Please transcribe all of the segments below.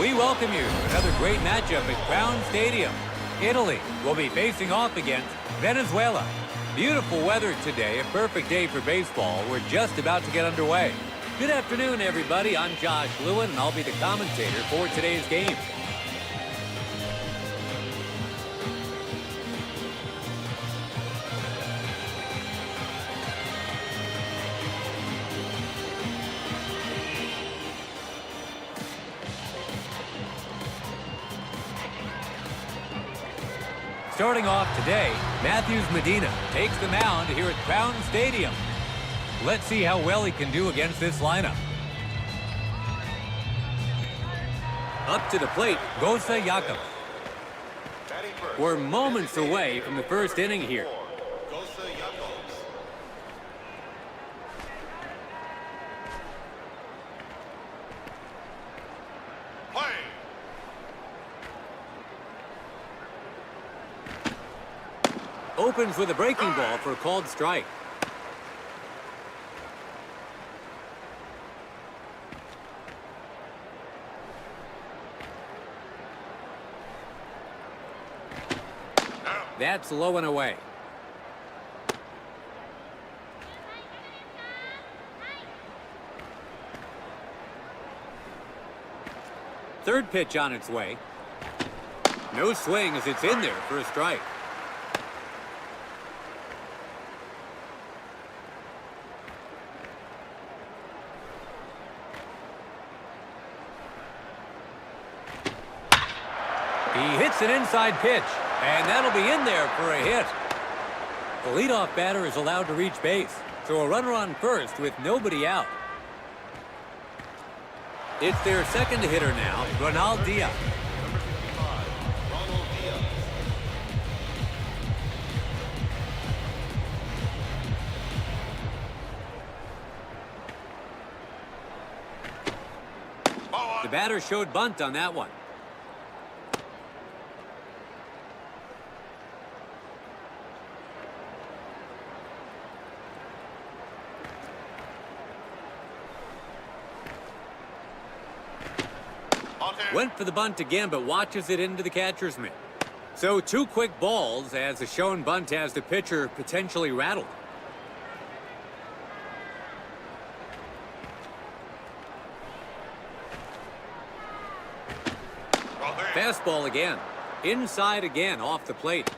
We welcome you to another great matchup at Crown Stadium. Italy will be facing off against Venezuela. Beautiful weather today, a perfect day for baseball. We're just about to get underway. Good afternoon, everybody. I'm Josh Lewin, and I'll be the commentator for today's game. Starting off today, Matthews Medina takes the mound here at Crown Stadium. Let's see how well he can do against this lineup. Up to the plate, Gosa Jakob. We're moments away from the first inning here. Opens with a breaking ball for a called strike. That's low and away. Third pitch on its way. No swing as it's in there for a strike. He hits an inside pitch, and that'll be in there for a hit. The leadoff batter is allowed to reach base, so a runner on first with nobody out. It's their second hitter now, Ronald Diaz. The batter showed bunt on that one. Went for the bunt again, but watches it into the catcher's mitt. So 2 quick balls as the shown bunt has the pitcher potentially rattled. Fastball again. Inside again off the plate.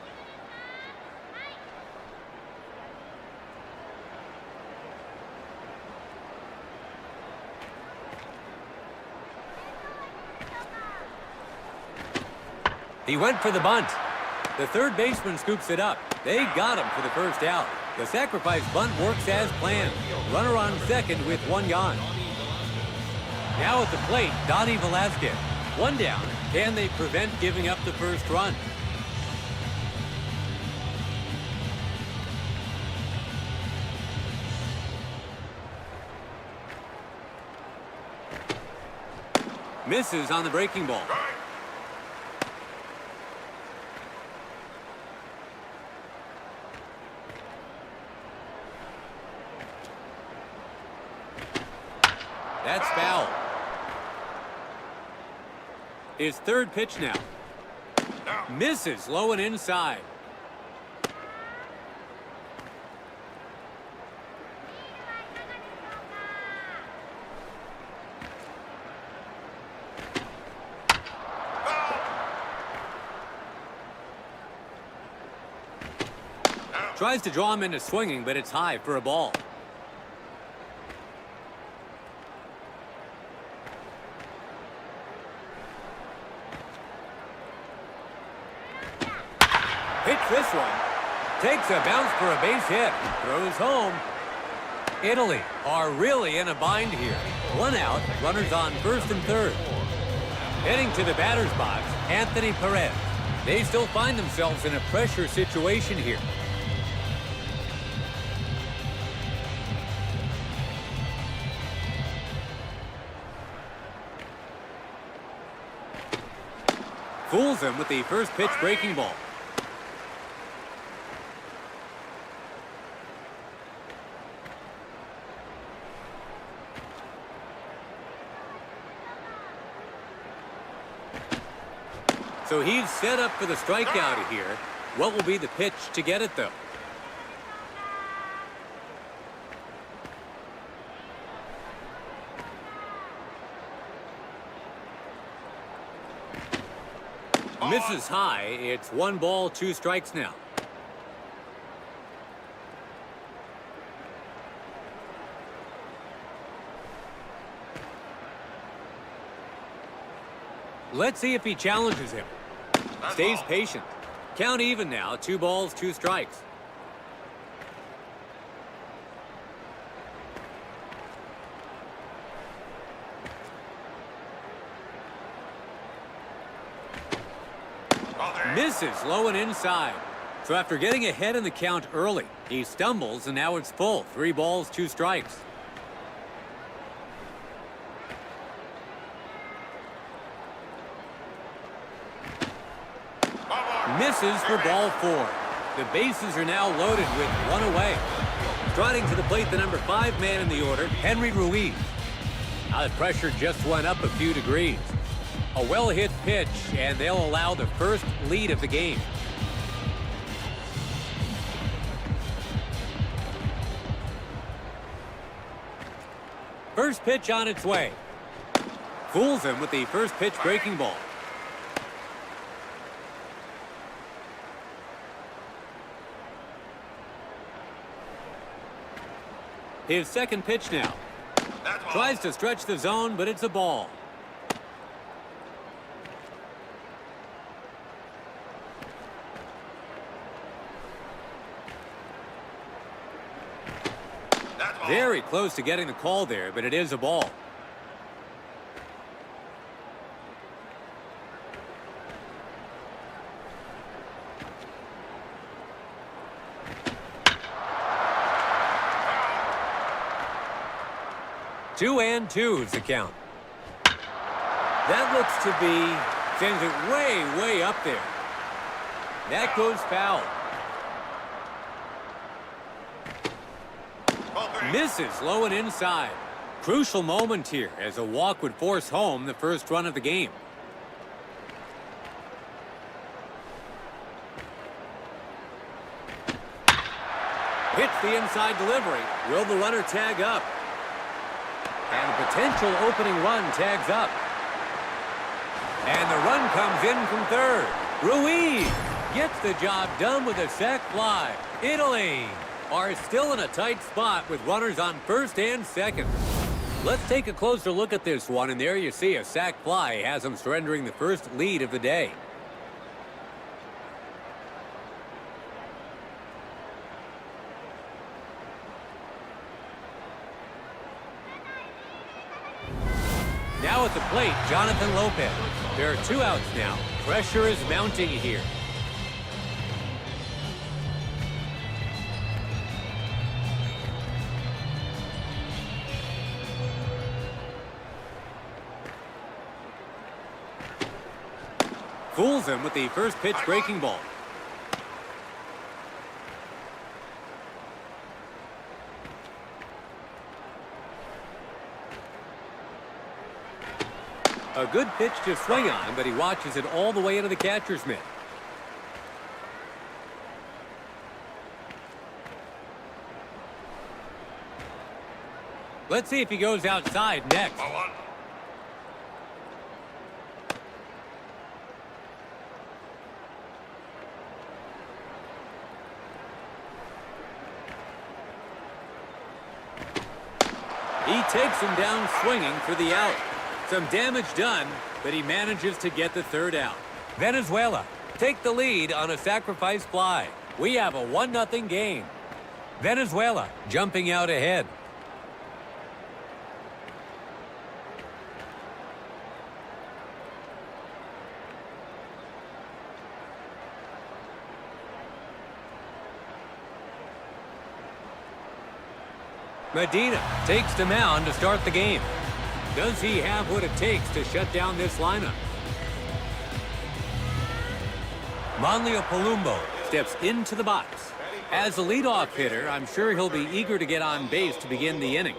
He went for the bunt. The third baseman scoops it up. They got him for the first out. The sacrifice bunt works as planned. Runner on second with 1 gone. Now at the plate, Donnie Velasquez. 1 down. Can they prevent giving up the first run? Misses on the breaking ball. That's foul. His third pitch now. Misses low and inside. Tries to draw him into swinging, but it's high for a ball. Hits this one. Takes a bounce for a base hit. Throws home. Italy are really in a bind here. 1 out, runners on first and third. Heading to the batter's box, Anthony Perez. They still find themselves in a pressure situation here. Fools him with the first pitch breaking ball. So he's set up for the strikeout here. What will be the pitch to get it, though? Misses high. It's 1 ball, 2 strikes now. Let's see if he challenges him. Stays patient. Count even now. 2 balls, 2 strikes. Misses low and inside. So after getting ahead in the count early, he stumbles and now it's full. 3 balls, 2 strikes. Misses for ball 4. The bases are now loaded with 1 away. Trotting to the plate, the number 5 man in the order, Henry Ruiz. Now the pressure just went up a few degrees. A well-hit pitch, and they'll allow the first lead of the game. First pitch on its way. Fools him with the first pitch breaking ball. His second pitch now. Tries to stretch the zone, but it's a ball. Very close to getting the call there, but it is a ball. Two and two is the count. That looks to be, sends it way, way up there. That goes foul. Misses low and inside. Crucial moment here as a walk would force home the first run of the game. Hits the inside delivery. Will the runner tag up? And a potential opening run tags up. And the run comes in from third. Ruiz gets the job done with a sac fly. Italy are still in a tight spot with runners on first and second. Let's take a closer look at this one, and there you see a sac fly has them surrendering the first lead of the day. Now at the plate, Jonathan Lopez. There are 2 outs now. Pressure is mounting here. Fools him with the first pitch breaking ball. A good pitch to swing on, but he watches it all the way into the catcher's mitt. Let's see if he goes outside next. He takes him down swinging for the out. Some damage done, but he manages to get the third out. Venezuela take the lead on a sacrifice fly. We have a 1-0 game. Venezuela jumping out ahead. Medina takes the mound to start the game. Does he have what it takes to shut down this lineup? Manlio Palumbo steps into the box. As a leadoff hitter, I'm sure he'll be eager to get on base to begin the inning.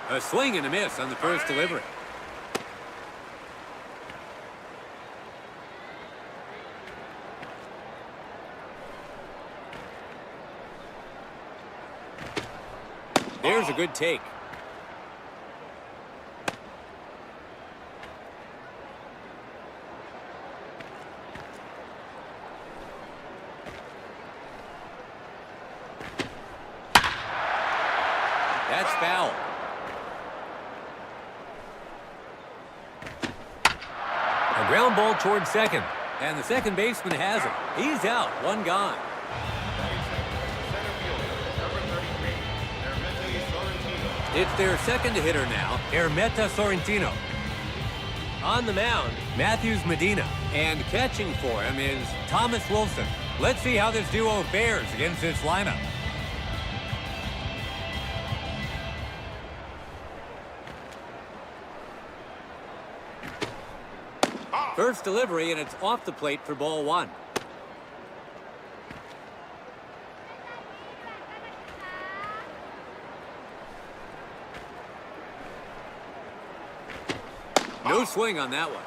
A swing and a miss on the first delivery. There's a good take. That's foul. A ground ball towards second. And the second baseman has it. He's out. One gone. It's their second hitter now, Hermeta Sorrentino. On the mound, Matthews Medina. And catching for him is Thomas Wilson. Let's see how this duo fares against this lineup. First delivery, and it's off the plate for ball one. No swing on that one.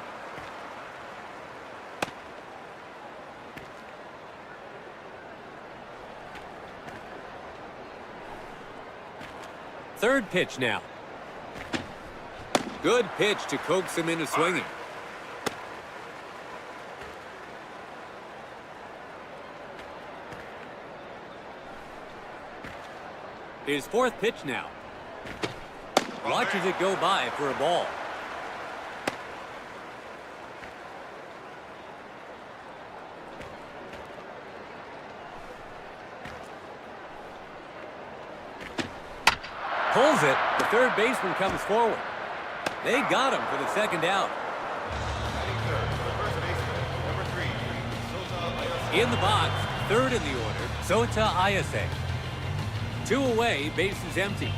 Third pitch now. Good pitch to coax him into swinging. His fourth pitch now. Watches it go by for a ball. Pulls it. The third baseman comes forward. They got him for the second out. In the box, third in the order, Sota Ayase. 2 away, bases empty.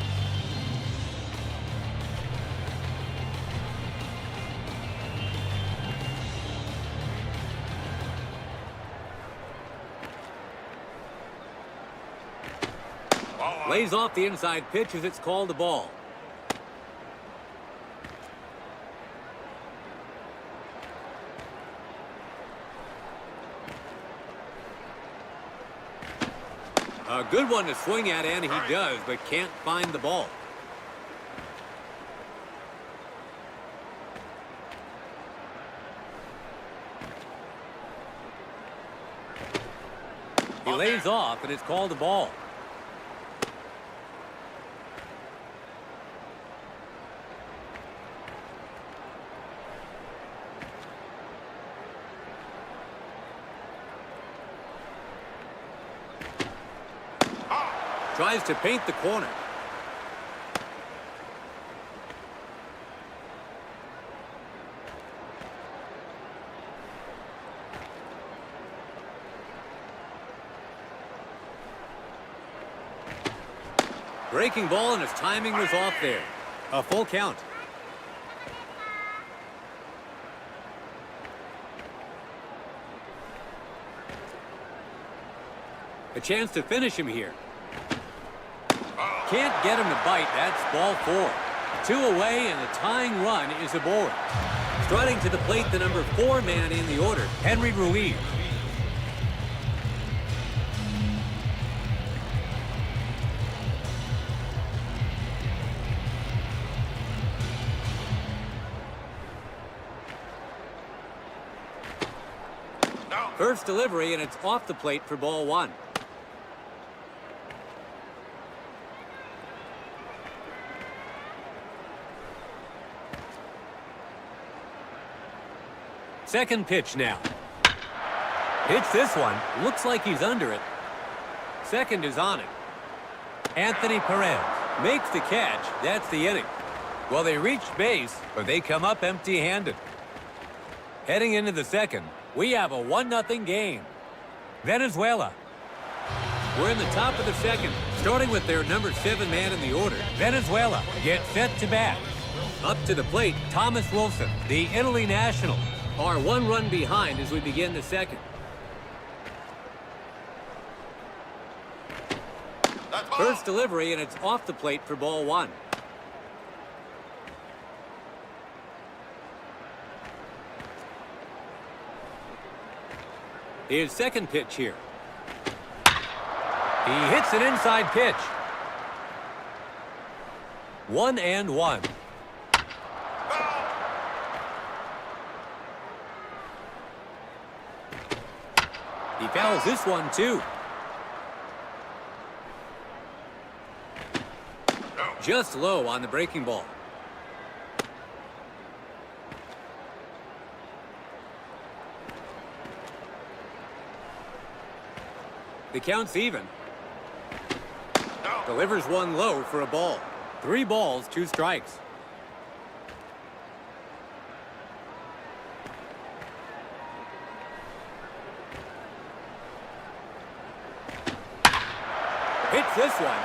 Lays off the inside pitch as it's called a ball. A good one to swing at, and he does, but can't find the ball. He lays off, and it's called a ball. Tries to paint the corner. Breaking ball, and his timing was off there. A full count. A chance to finish him here. Can't get him to bite. That's ball 4. 2 away, and the tying run is aboard. Strutting to the plate, the number 4 man in the order, Henry Ruiz. First delivery, and it's off the plate for ball 1. Second pitch now. Hits this one. Looks like he's under it. Second is on it. Anthony Perez makes the catch. That's the inning. Well, they reached base, but they come up empty-handed. Heading into the second, we have a 1-0 game. Venezuela. We're in the top of the second, starting with their number 7 man in the order. Venezuela gets set to bat. Up to the plate, Thomas Wilson, the Italy national, are 1 run behind as we begin the second. First delivery, and it's off the plate for ball 1. His second pitch here. He hits an inside pitch. 1-1. He fouls this one, too. Just low on the breaking ball. The count's even. Delivers one low for a ball. 3 balls, 2 strikes. Hits this one.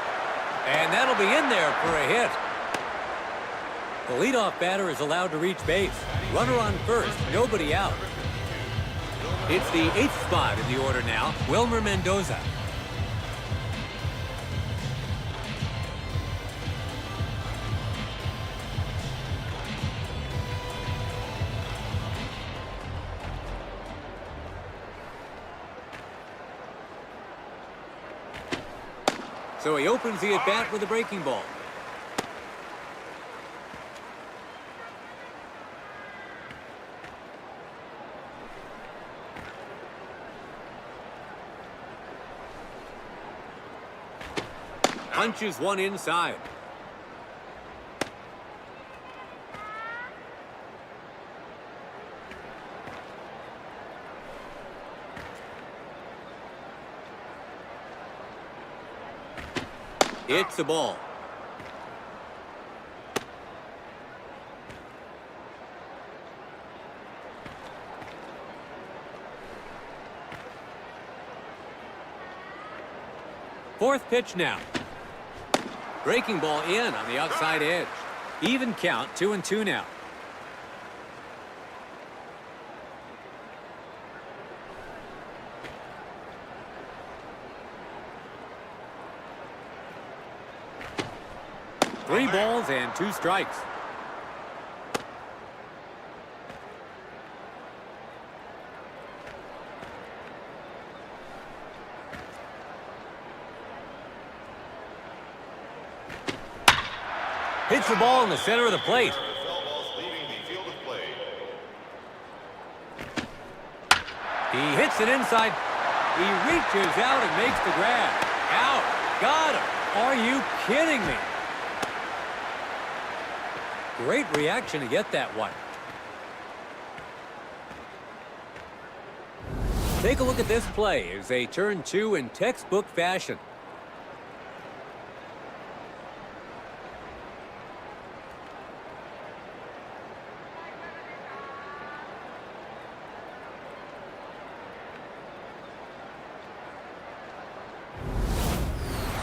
And that'll be in there for a hit. The leadoff batter is allowed to reach base. Runner on first, nobody out. It's the 8th spot in the order now, Wilmer Mendoza. So he opens the at-bat with a breaking ball. Punches one inside. It's a ball. Fourth pitch now. Breaking ball in on the outside edge. Even count, 2-2 now. Three balls and 2 strikes. Hits the ball in the center of the plate. He hits it inside. He reaches out and makes the grab. Out. Got him. Are you kidding me? Great reaction to get that one. Take a look at this play as they turn 2 in textbook fashion.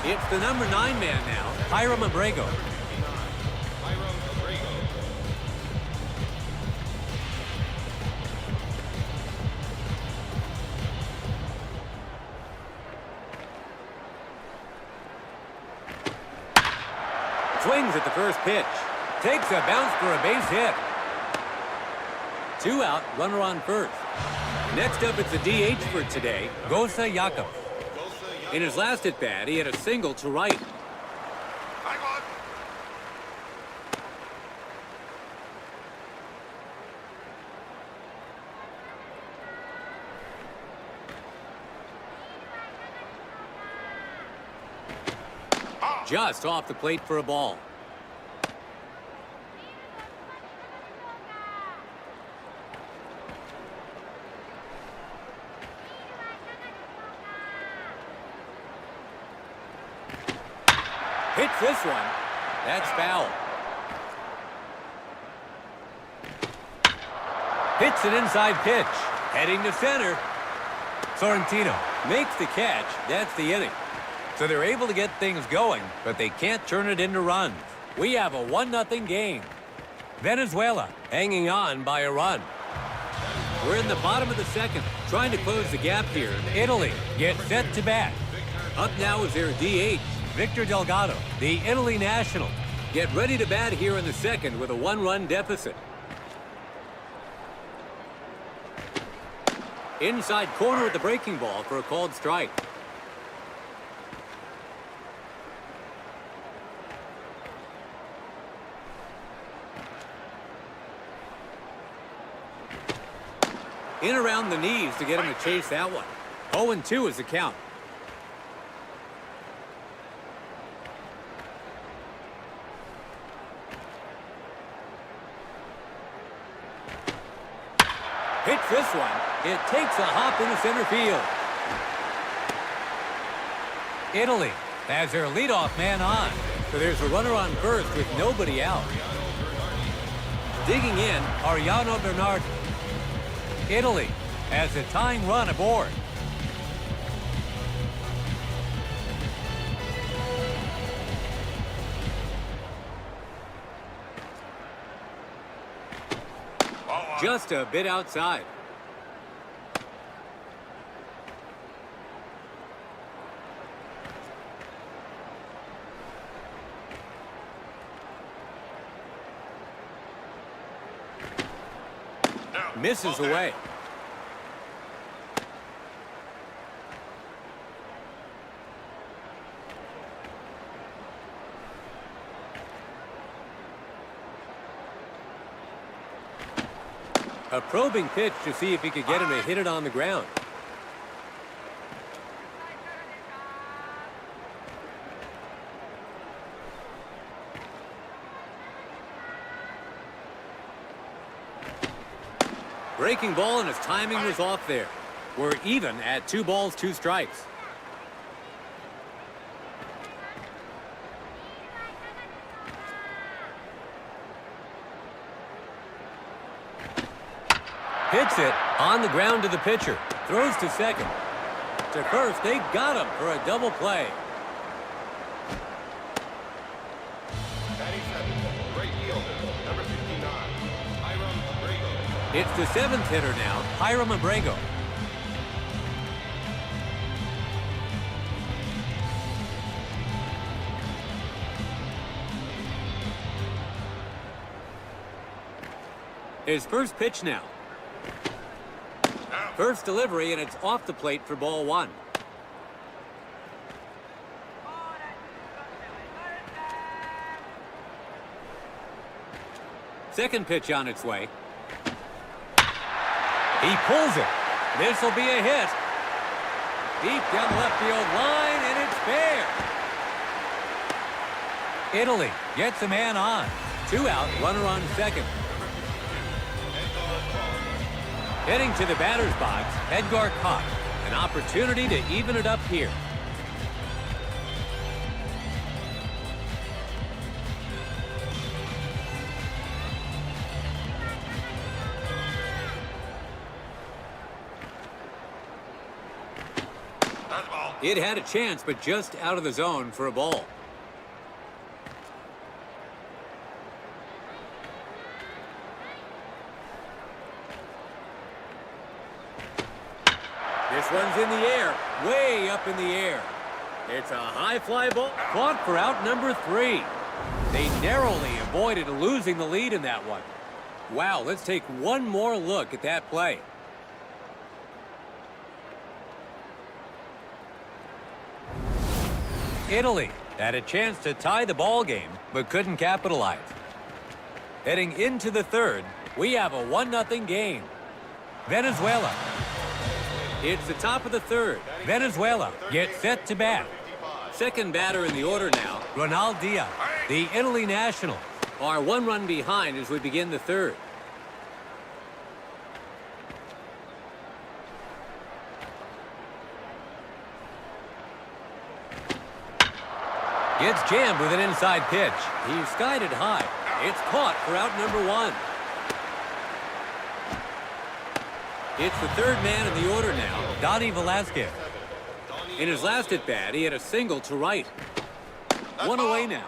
It's the number 9 man now, Hiram Abrego. Swings at the first pitch. Takes a bounce for a base hit. 2 out, runner on first. Next up, it's a DH for today, Gosa Jakob. In his last at-bat, he had a single to right. Just off the plate for a ball. Hits this one. That's foul. Hits an inside pitch. Heading to center. Sorrentino makes the catch. That's the inning. So they're able to get things going, but they can't turn it into runs. We have a 1-0 game. Venezuela hanging on by a run. We're in the bottom of the second, trying to close the gap here. Italy gets set to bat. Up now is their DH, Victor Delgado, the Italy national. Get ready to bat here in the second with a 1-run deficit. Inside corner with the breaking ball for a called strike. In around the knees to get him to chase that one. 0-2 is the count. Hits this one. It takes a hop into center field. Italy has their leadoff man on. So there's a runner on first with nobody out. Digging in, Ariano Bernardi. Italy has a tying run aboard. Just a bit outside. Misses away. A probing pitch to see if he could get him to hit it on the ground. Breaking ball, and his timing was off there. We're even at 2 balls, 2 strikes. Hits it on the ground to the pitcher. Throws to second. To first, they got him for a double play. It's the 7th hitter now, Hiram Abrego. His first pitch now. First delivery, and it's off the plate for ball 1. Second pitch on its way. He pulls it. This will be a hit. Deep down the left field line, and it's fair. Italy gets a man on. 2 out, runner on second. Heading to the batter's box, Edgar Koch. An opportunity to even it up here. It had a chance, but just out of the zone for a ball. This one's in the air, way up in the air. It's a high fly ball, caught for out number 3. They narrowly avoided losing the lead in that one. Wow, let's take one more look at that play. Italy had a chance to tie the ball game, but couldn't capitalize. Heading into the 3rd, we have a 1-0 game. Venezuela. It's the top of the 3rd. Venezuela gets set to bat. Second batter in the order now, Ronald Diaz. The Italy nationals are 1 run behind as we begin the 3rd. Gets jammed with an inside pitch. He skied it high. It's caught for out number 1. It's the 3rd man in the order now, Donnie Velasquez. In his last at-bat, he had a single to right. 1 away now.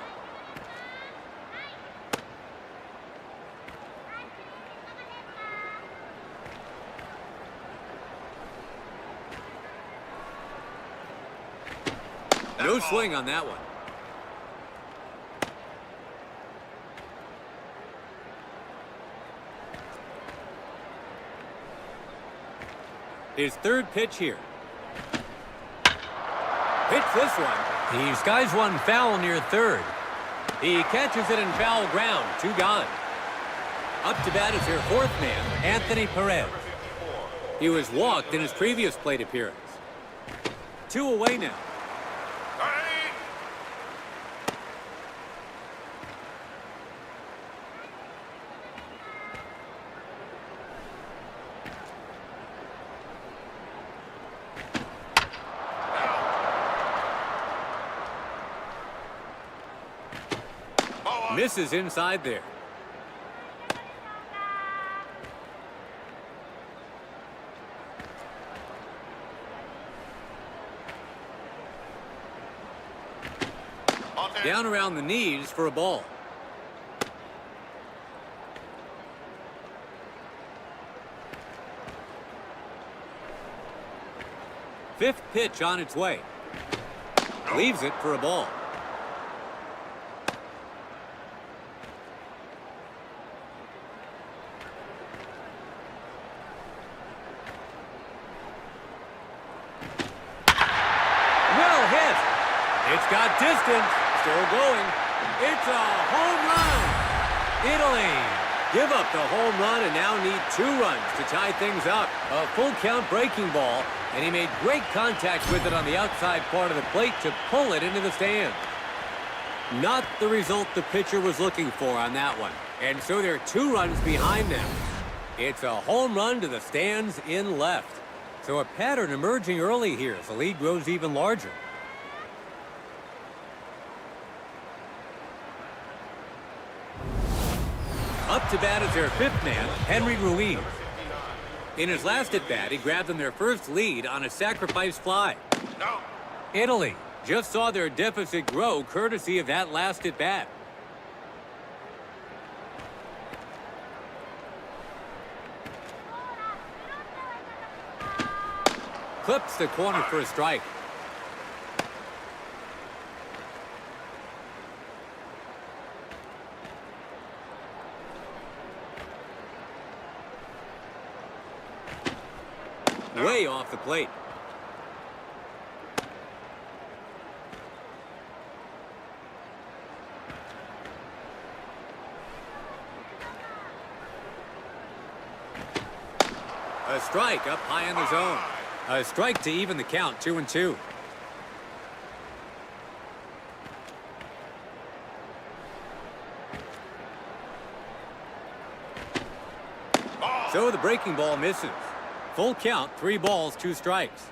No swing on that one. His third pitch here. Hits this one. He skies one foul near third. He catches it in foul ground. 2 gone. Up to bat is their fourth man, Anthony Perez. He was walked in his previous plate appearance. 2 away now. Misses inside there. Down around the knees for a ball. Fifth pitch on its way. Leaves it for a ball. Well hit. It's got distance. Still going. It's a home run. Italy give up the home run and now need 2 runs to tie things up. A full count breaking ball, and he made great contact with it on the outside part of the plate to pull it into the stand. Not the result the pitcher was looking for on that one. And so they're 2 runs behind them. It's a home run to the stands in left. So a pattern emerging early here as the lead grows even larger. Up to bat is their 5th man, Henry Ruiz. In his last at-bat, he grabbed them their first lead on a sacrifice fly. No. Italy just saw their deficit grow courtesy of that last at-bat. Clips the corner for a strike. Way off the plate. A strike up high in the zone. A strike to even the count, 2-2. So the breaking ball misses. Full count, 3 balls, 2 strikes.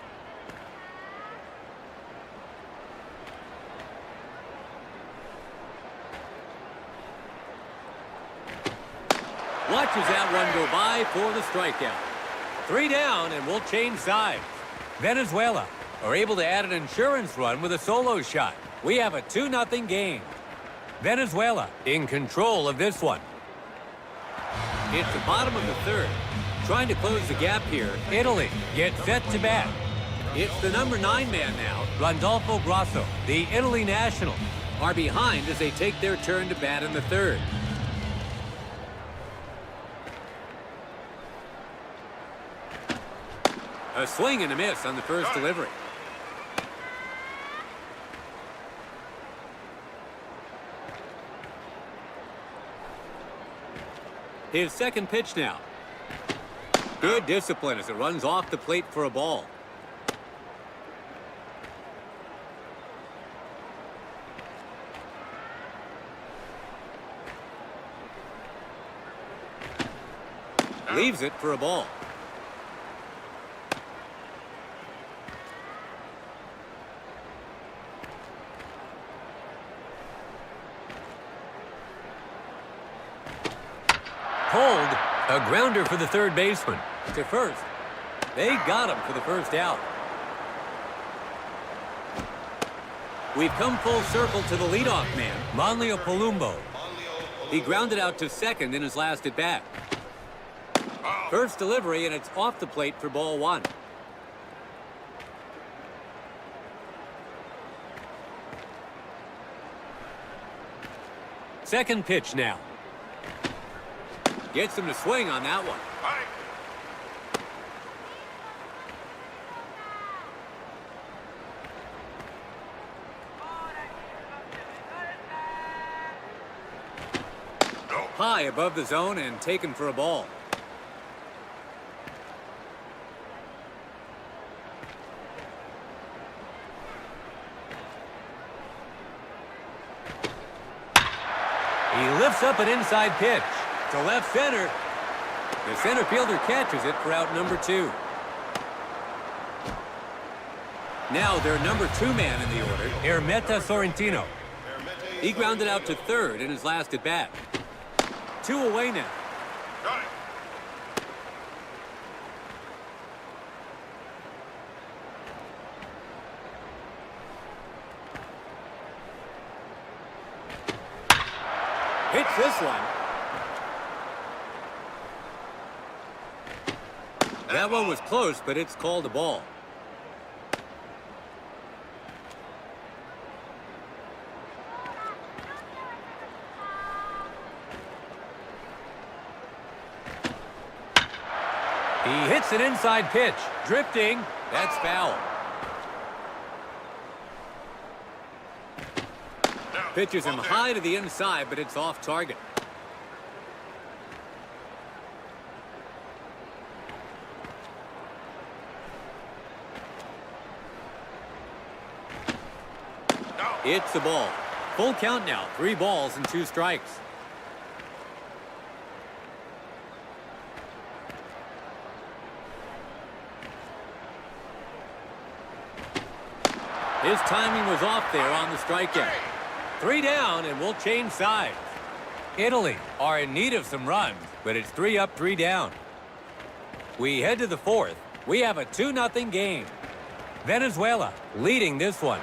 Watches that one go by for the strikeout. 3 down, and we'll change sides. Venezuela are able to add an insurance run with a solo shot. We have a 2-0 game. Venezuela in control of this one. It's the bottom of the 3rd. Trying to close the gap here, Italy gets set to bat. It's the number 9 man now, Randolfo Grasso. The Italy Nationals are behind as they take their turn to bat in the 3rd. A swing and a miss on the first delivery. His second pitch now. Good discipline as it runs off the plate for a ball. Leaves it for a ball. Pulled. A grounder for the third baseman. To first. They got him for the first out. We've come full circle to the leadoff man, Manlio Palumbo. He grounded out to second in his last at-bat. First delivery, and it's off the plate for ball 1. Second pitch now. Gets him to swing on that one. High above the zone and taken for a ball. He lifts up an inside pitch to left center. The center fielder catches it for out number 2. Now their number 2 man in the order, Hermeta Sorrentino. He grounded out to third in his last at-bat. 2 away now. Hits this one. That one was close, but it's called a ball. He hits an inside pitch. Drifting. That's foul. Pitches him high to the inside, but it's off target. It's the ball. Full count now. 3 balls and 2 strikes. His timing was off there on the strikeout. 3 down, and we'll change sides. Italy are in need of some runs, but it's 3 up, 3 down. We head to the 4th. We have a 2-0 game. Venezuela leading this one.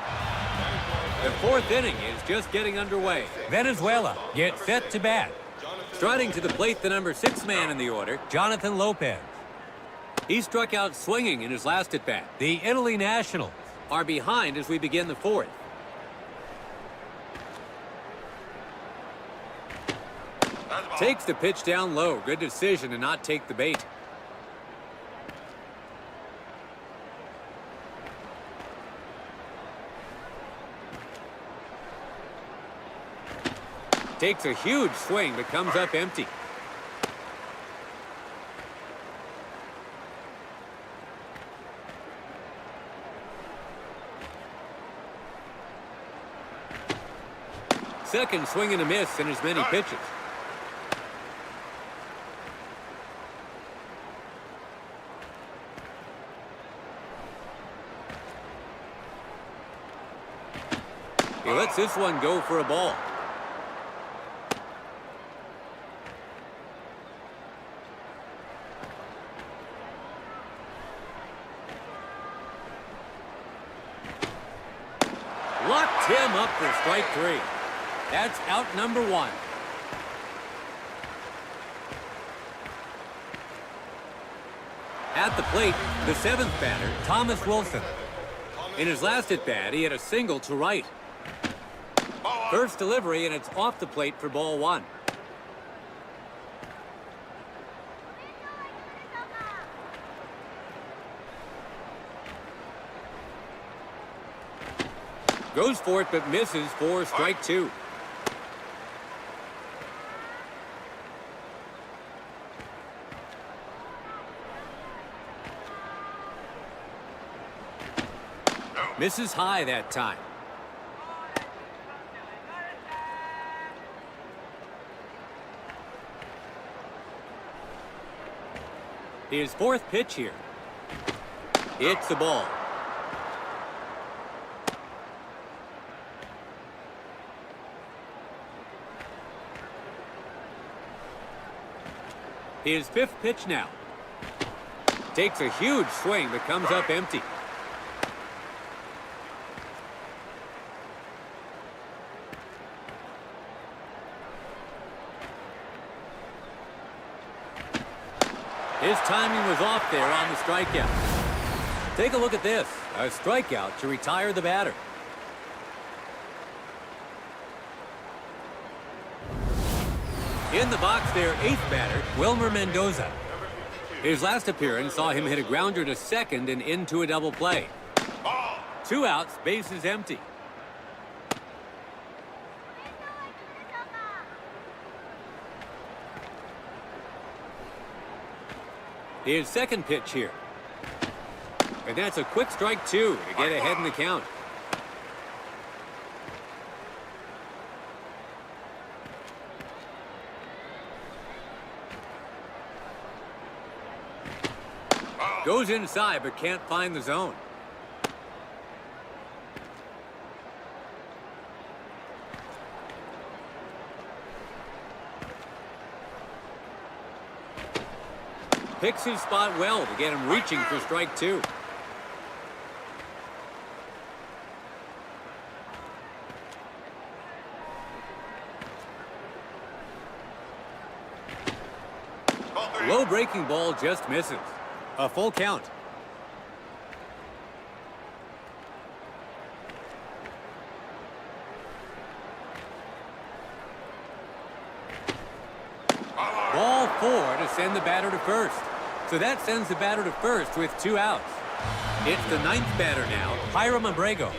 The 4th inning is just getting underway. Venezuela gets set to bat. Striding to the plate, the number 6 man in the order, Jonathan Lopez. He struck out swinging in his last at-bat. The Italy Nationals are behind as we begin the 4th. Takes the pitch down low. Good decision to not take the bait. Takes a huge swing, but comes up empty. Second swing and a miss in as many pitches. He lets this one go for a ball. Locked him up for strike 3. That's out number 1. At the plate, the 7th batter, Thomas Wilson. In his last at-bat, he had a single to right. First delivery, and it's off the plate for ball 1. Goes for it, but misses for strike 2. Misses high that time. His 4th pitch here. It's the ball. His 5th pitch now. Takes a huge swing, but comes up empty. His timing was off there on the strikeout. Take a look at this. A strikeout to retire the batter. In the box there, 8th batter, Wilmer Mendoza. His last appearance saw him hit a grounder to second and into a double play. 2 outs, bases empty. His second pitch here. And that's a quick strike, two, to get ahead in the count. Goes inside, but can't find the zone. Picks his spot well to get him reaching for strike two. Low breaking ball just misses. A full count. Ball four to send the batter to first. So that sends the batter to first with 2 outs. It's the 9th batter now, Hiram Abrego.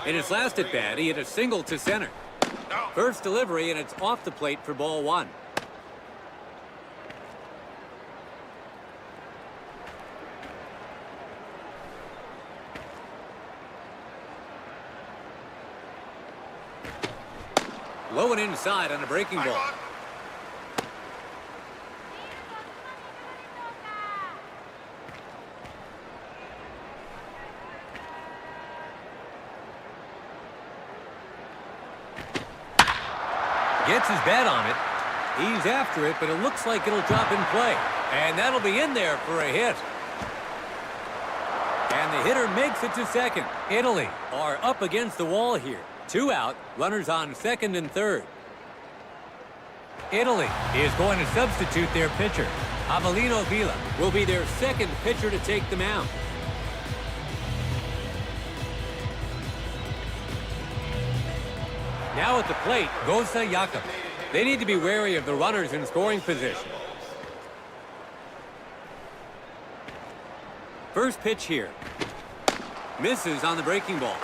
In his last at bat, he hit a single to center. First delivery, and it's off the plate for ball one. Low and inside on a breaking ball. Gets his bat on it. He's after it, but it looks like it'll drop in play. And that'll be in there for a hit. And the hitter makes it to second. Italy are up against the wall here. 2 out, runners on second and third. Italy is going to substitute their pitcher. Avelino Villa will be their second pitcher to take the mound. Now at the plate, Gosa Jakob. They need to be wary of the runners in scoring position. First pitch here. Misses on the breaking ball.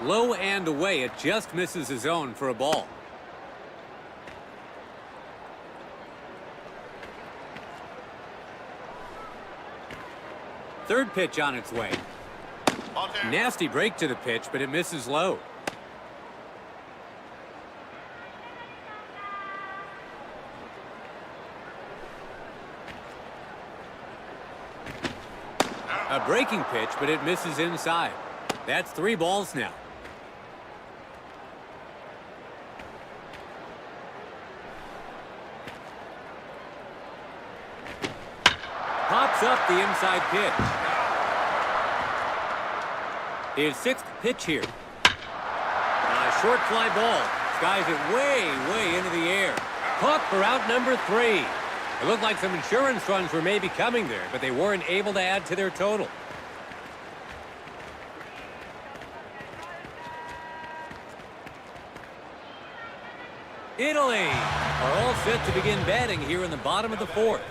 Low and away, it just misses the zone for a ball. Third pitch on its way. Nasty break to the pitch, but it misses low. A breaking pitch, but it misses inside. That's 3 balls now. Pops up the inside pitch. His 6th pitch here. A short fly ball. Skies it way into the air. Caught for out number 3. It looked like some insurance runs were maybe coming there, but they weren't able to add to their total. Italy are all set to begin batting here in the bottom of the 4th.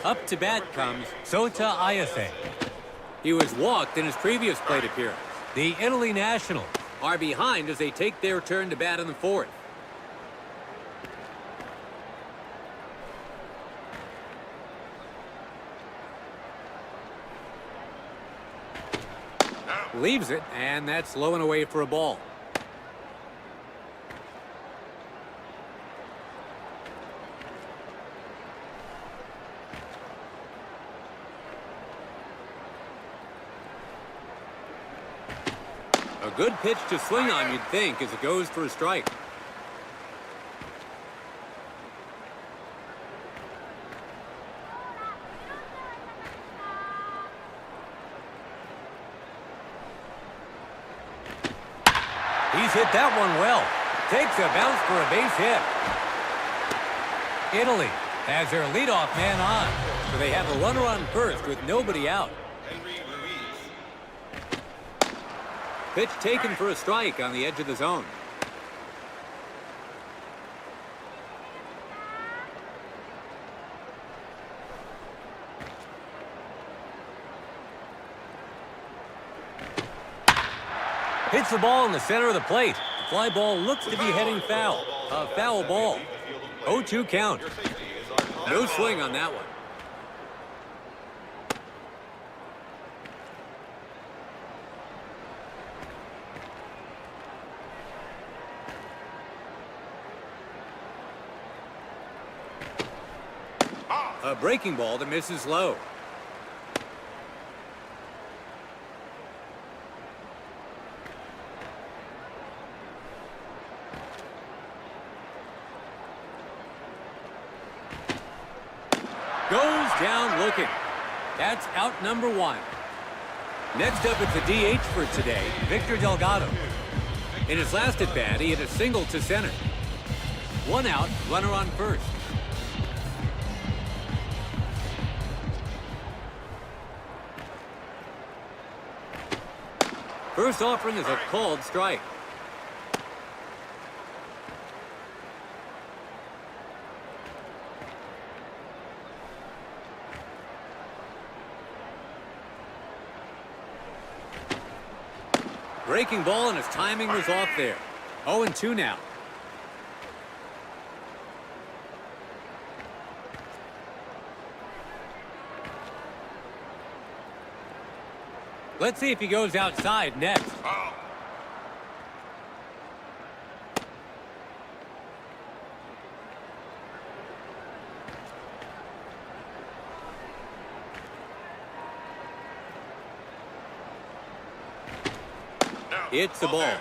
Up to bat comes Sota Ayase. He was walked in his previous plate appearance. The Italy Nationals are behind as they take their turn to bat in the 4th. Leaves it, and that's low and away for a ball. A good pitch to swing on, you'd think, as it goes for a strike. He's hit that one well. Takes a bounce for a base hit. Italy has their leadoff man on, so they have a runner on first with nobody out. Pitch taken for a strike on the edge of the zone. Hits the ball in the center of the plate. The fly ball looks to be heading foul. A foul ball. 0-2 count. No swing on that one. A breaking ball that misses low. Goes down looking. That's out number one. Next up, it's a DH for today, Victor Delgado. In his last at bat, he hit a single to center. One out, runner on first. First offering is a called strike. Breaking ball, and his timing was off there. 0-2 now. Let's see if he goes outside next. It's the ball.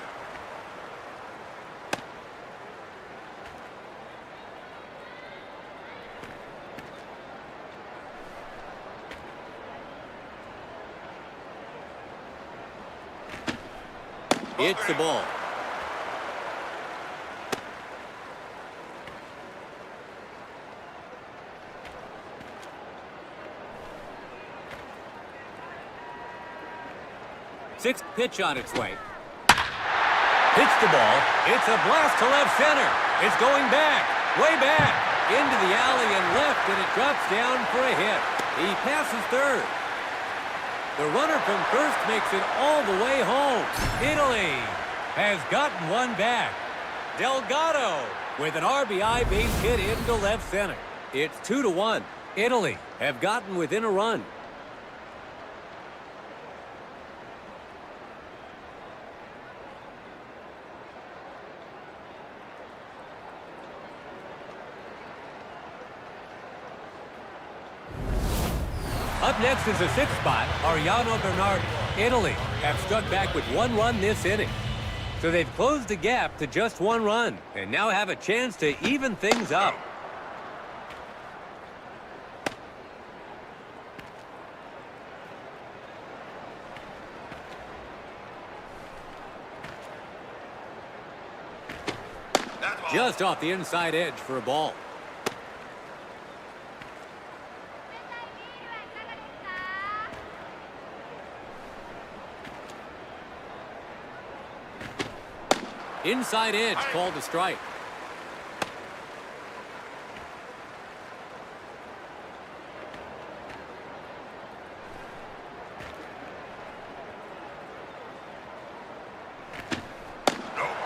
It's the ball. Sixth pitch on its way. Hits the ball. It's a blast to left center. It's going back, way back, into the alley and left, and it drops down for a hit. He passes third. The runner from first makes it all the way home. Italy has gotten one back. Delgado with an RBI base hit into left center. It's 2-1. Italy have gotten within a run. Up next is the sixth spot, Ariano Bernardi. Italy have struck back with one run this inning. So they've closed the gap to just one run and now have a chance to even things up. Just off the inside edge for a ball. Inside edge called a strike.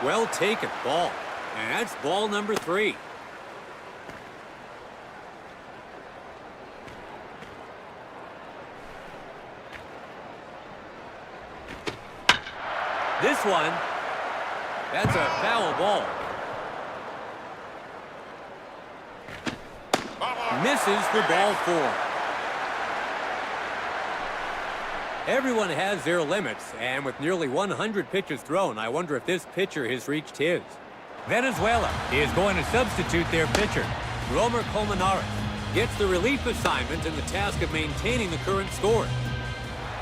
Well taken, ball. And that's ball number 3. This one, that's a foul ball. Misses for ball 4. Everyone has their limits, and with nearly 100 pitches thrown, I wonder if this pitcher has reached his. Venezuela is going to substitute their pitcher. Romer Colmenares gets the relief assignment and the task of maintaining the current score.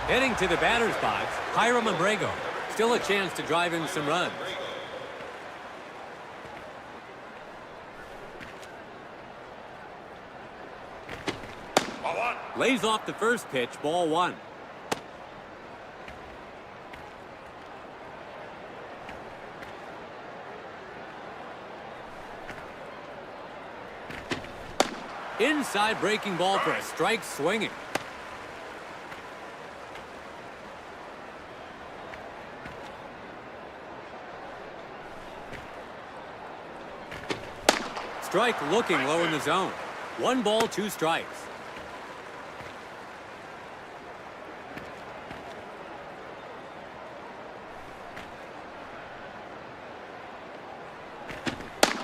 Heading to the batter's box, Hiram Abrego. Still a chance to drive in some runs. Lays off the first pitch, ball 1. Inside breaking ball for a strike swinging. strike looking low in the zone. 1 ball, 2 strikes.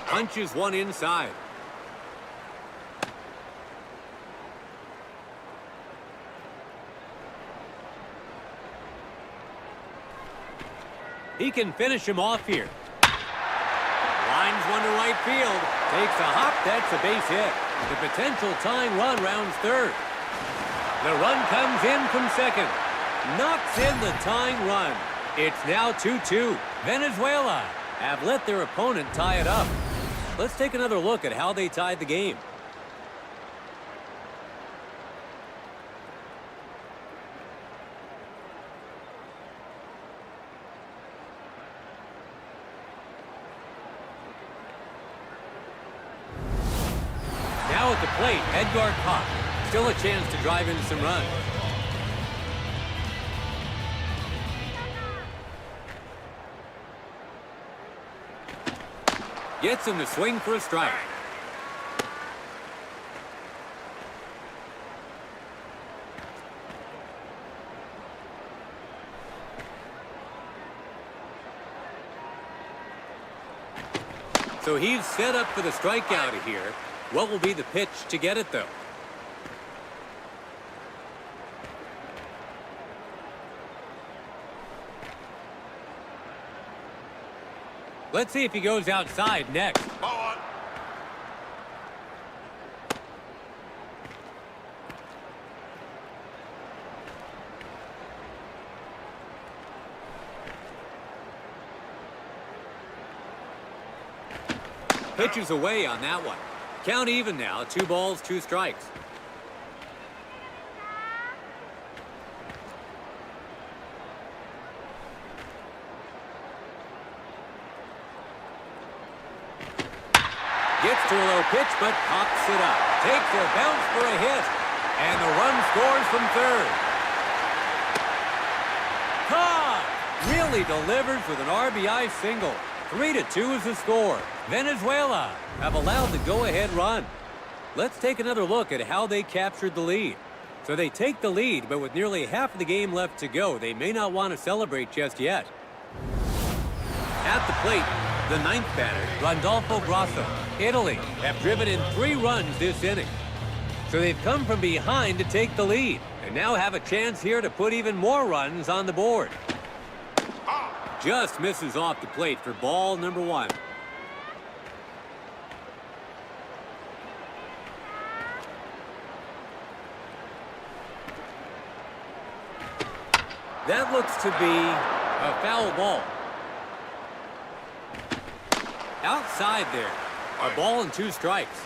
Punches one inside. He can finish him off here. Lines one to right field. Takes a hop. That's a base hit. The potential tying run rounds third. The run comes in from second. Knocks in the tying run. It's now 2-2. Venezuela have let their opponent tie it up. Let's take another look at how they tied the game. Now at the plate, Edgar Pop. Still a chance to drive in some runs. Gets him to swing for a strike. So he's set up for the strikeout here. What will be the pitch to get it, though? Let's see if he goes outside next. Pitches away on that one. Count even now, 2 balls, 2 strikes. Gets to a low pitch, but pops it up. Takes a bounce for a hit. And the run scores from third. Caught! Really delivers with an RBI single. 3-2 is the score. Venezuela have allowed the go-ahead run. Let's take another look at how they captured the lead. So they take the lead, but with nearly half of the game left to go, they may not want to celebrate just yet. At the plate, the 9th batter, Randolfo Grasso. Italy have driven in 3 runs this inning. So they've come from behind to take the lead, and now have a chance here to put even more runs on the board. Just misses off the plate for ball number 1. That looks to be a foul ball. Outside there. A ball and 2 strikes.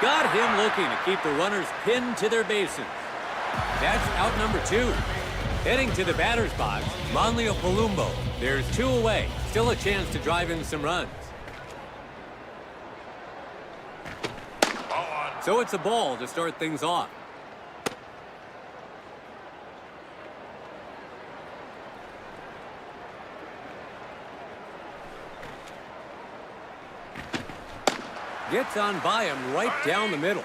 Got him looking to keep the runners pinned to their bases. That's out number 2. Heading to the batter's box, Manlio Palumbo. There's 2 away. Still a chance to drive in some runs. So it's a ball to start things off. Gets on by him right down the middle.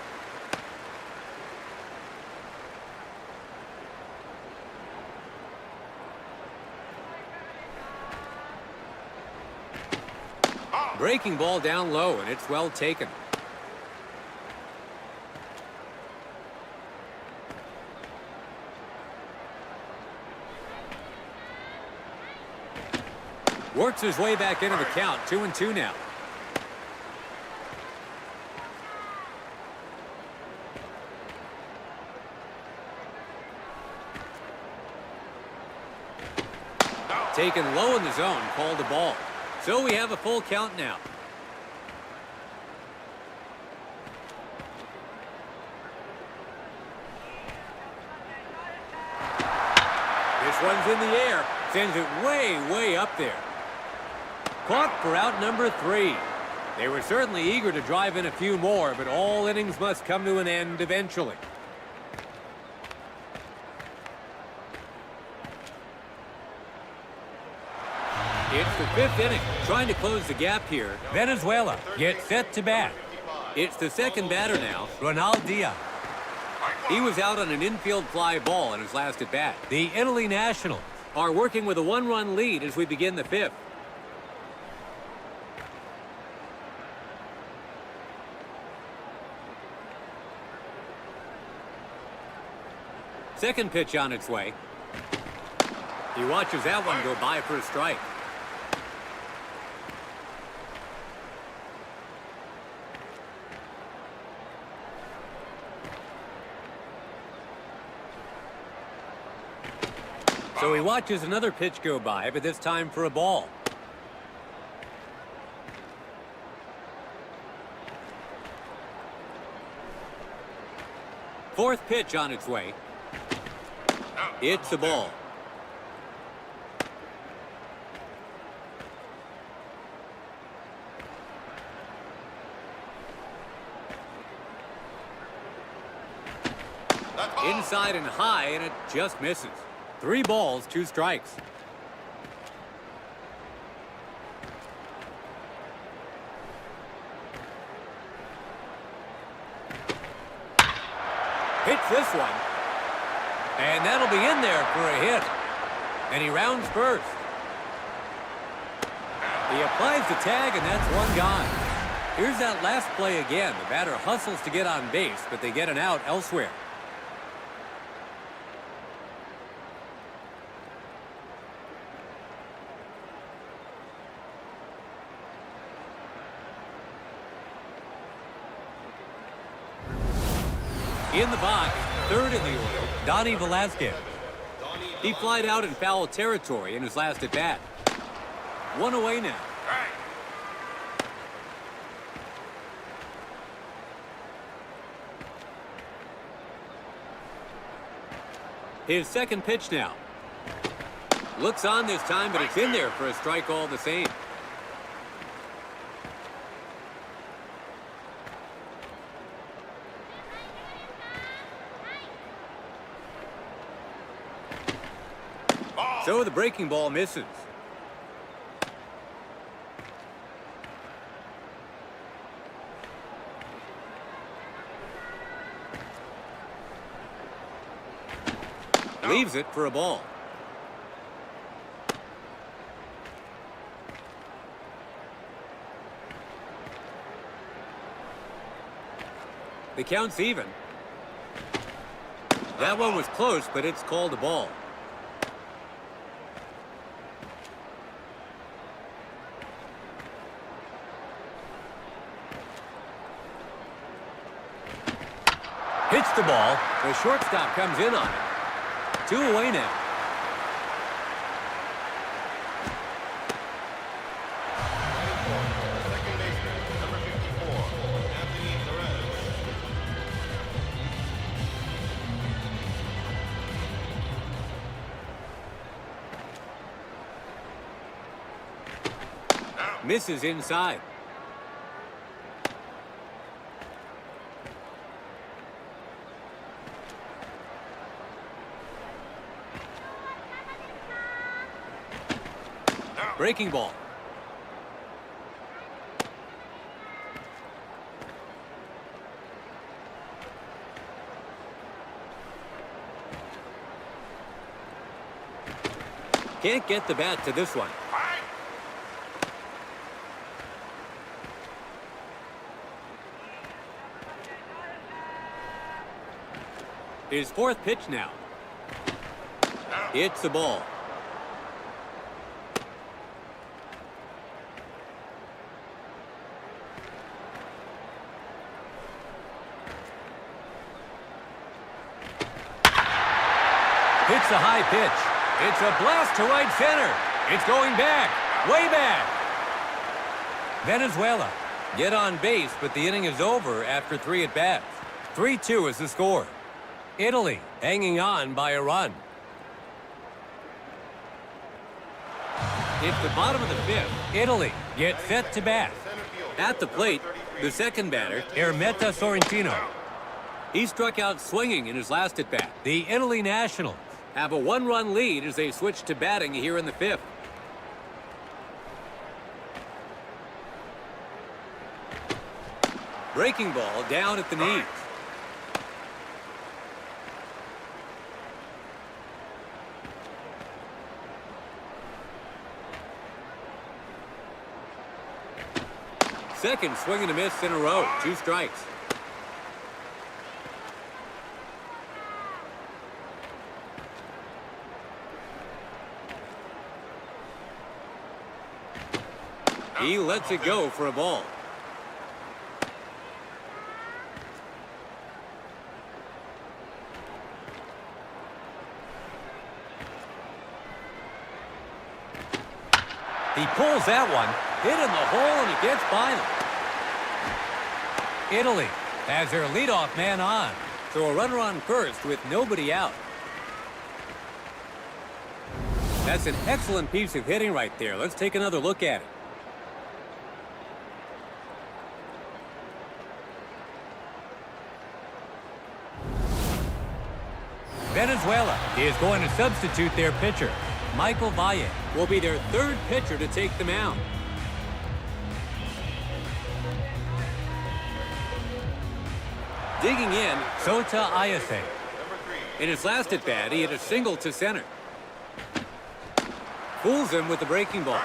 Breaking ball down low, and it's well taken. Works his way back into the count, 2-2 now. Taken low in the zone, called the ball. So we have a full count now. This one's in the air, sends it way, way up there. Caught for out number 3. They were certainly eager to drive in a few more, but all innings must come to an end eventually. It's the fifth inning, trying to close the gap here. Venezuela gets set to bat. It's the second batter now, Ronaldo. He was out on an infield fly ball in his last at-bat. The Italy Nationals are working with a one-run lead as we begin the fifth. Second pitch on its way. He watches that one go by for a strike. So he watches another pitch go by, but this time for a ball. Fourth pitch on its way. It's a ball. Inside and high, and it just misses. 3 balls, 2 strikes. Hits this one. And that'll be in there for a hit. And he rounds first. He applies the tag, and that's one gone. Here's that last play again. The batter hustles to get on base, but they get an out elsewhere. In the box, third in the order, Donnie Velasquez. He flied out in foul territory in his last at-bat. 1 away now. His second pitch now. Looks on this time, but it's in there for a strike all the same. So the breaking ball misses. Leaves it for a ball. The count's even. That one was close, but it's called a ball. Hits the ball. The shortstop comes in on it. 2 away now. Misses inside. Breaking ball. Can't get the bat to this one. His fourth pitch now. It's a ball. Hits a high pitch. It's a blast to right center. It's going back, way back. Venezuela get on base, but the inning is over after 3 at-bats. 3-2 is the score. Italy hanging on by a run. It's the bottom of the fifth. Italy gets set to bat. At the plate, the second batter, Ermeta Sorrentino. He struck out swinging in his last at-bat. The Italy Nationals have a 1-run lead as they switch to batting here in the fifth. Breaking ball down at the knees. Second swing and a miss in a row. 2 strikes. He lets it go for a ball. He pulls that one, hit in the hole, and he gets by them. Italy has their leadoff man on, so a runner on first with nobody out. That's an excellent piece of hitting right there. Let's take another look at it. Venezuela is going to substitute their pitcher. Michael Valle will be their 3rd pitcher to take the mound. Digging in, Sota Ayase. In his last at-bat, he hit a single to center. Fools him with the breaking ball.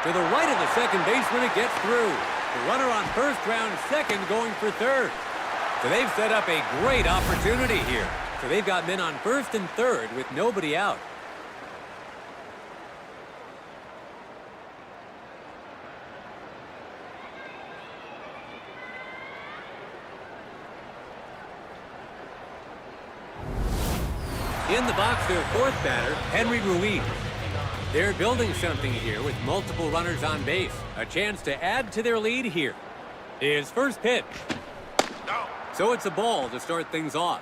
To the right of the second baseman, it gets through. The runner on first, round second, going for third. So they've set up a great opportunity here. So they've got men on first and third with nobody out. In the box, their 4th batter, Henry Ruiz. They're building something here with multiple runners on base. A chance to add to their lead here. His first pitch. So it's a ball to start things off.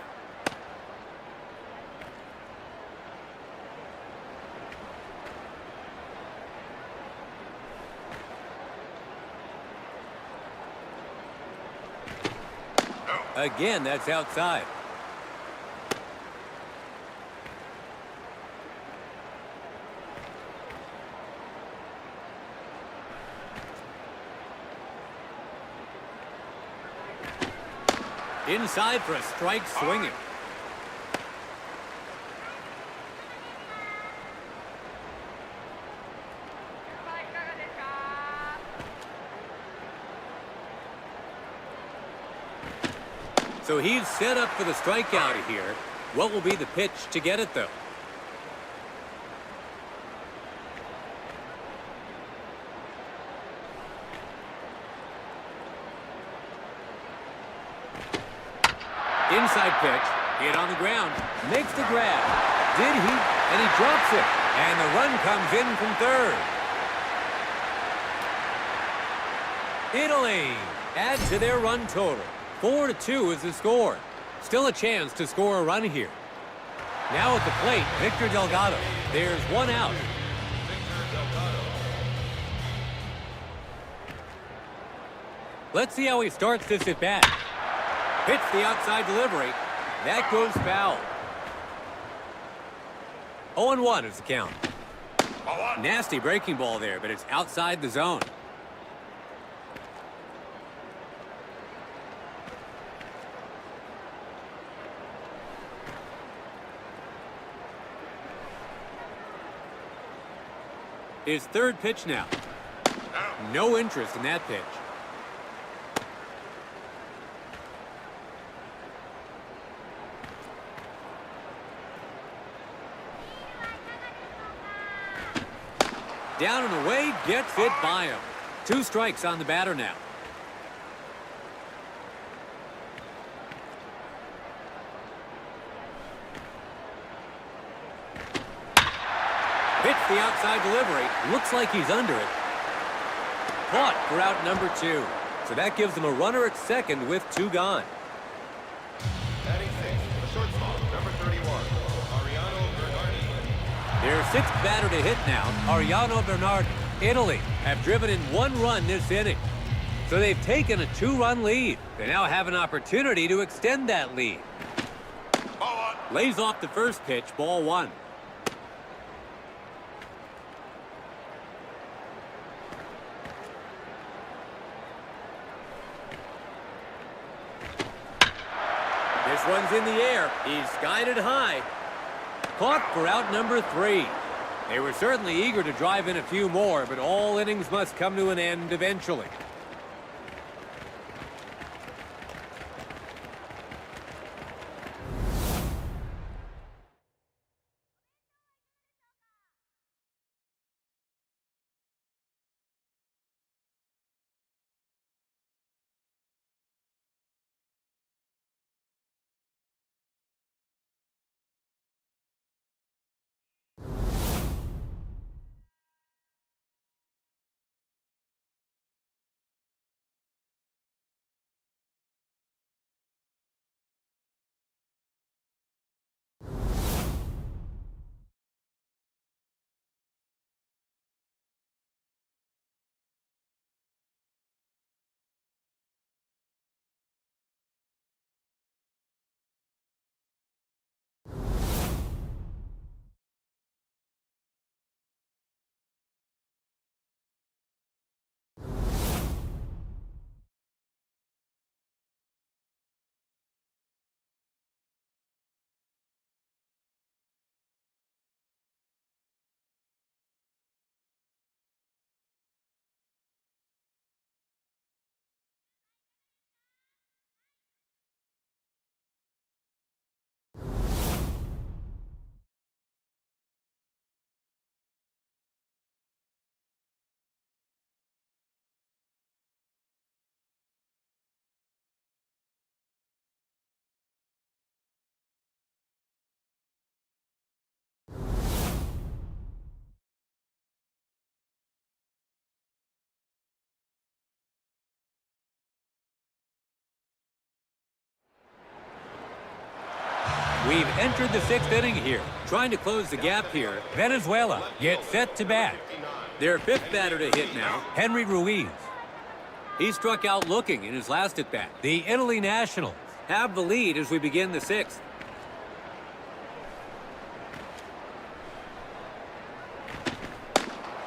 Again, that's outside. Inside for a strike, swinging. So he's set up for the strikeout here. What will be the pitch to get it, though? Inside pitch, hit on the ground, makes the grab. Did he? And he drops it. And the run comes in from third. Italy add to their run total. 4-2 is the score. Still a chance to score a run here. Now at the plate, Victor Delgado. There's one out. Let's see how he starts this at bat. Hits the outside delivery. That goes foul. 0-1 is the count. Nasty breaking ball there, but it's outside the zone. His third pitch now. No interest in that pitch. Down and away, gets it by him. 2 strikes on the batter now. Hits the outside delivery. Looks like he's under it. Caught for out number 2. So that gives them a runner at second with 2 gone. Batting 6, the shortstop, number 31, Ariano Bernardi. Their 6th batter to hit now, Ariano Bernardi. Italy have driven in 1 run this inning. So they've taken a 2-run lead. They now have an opportunity to extend that lead. Ball one. Lays off the first pitch, ball 1. This one's in the air. He's skied it high. Caught for out number 3. They were certainly eager to drive in a few more, but all innings must come to an end eventually. We've entered the 6th inning here. Trying to close the gap here, Venezuela gets set to bat. Their 5th batter to hit now, Henry Ruiz. He struck out looking in his last at-bat. The Italy Nationals have the lead as we begin the 6th.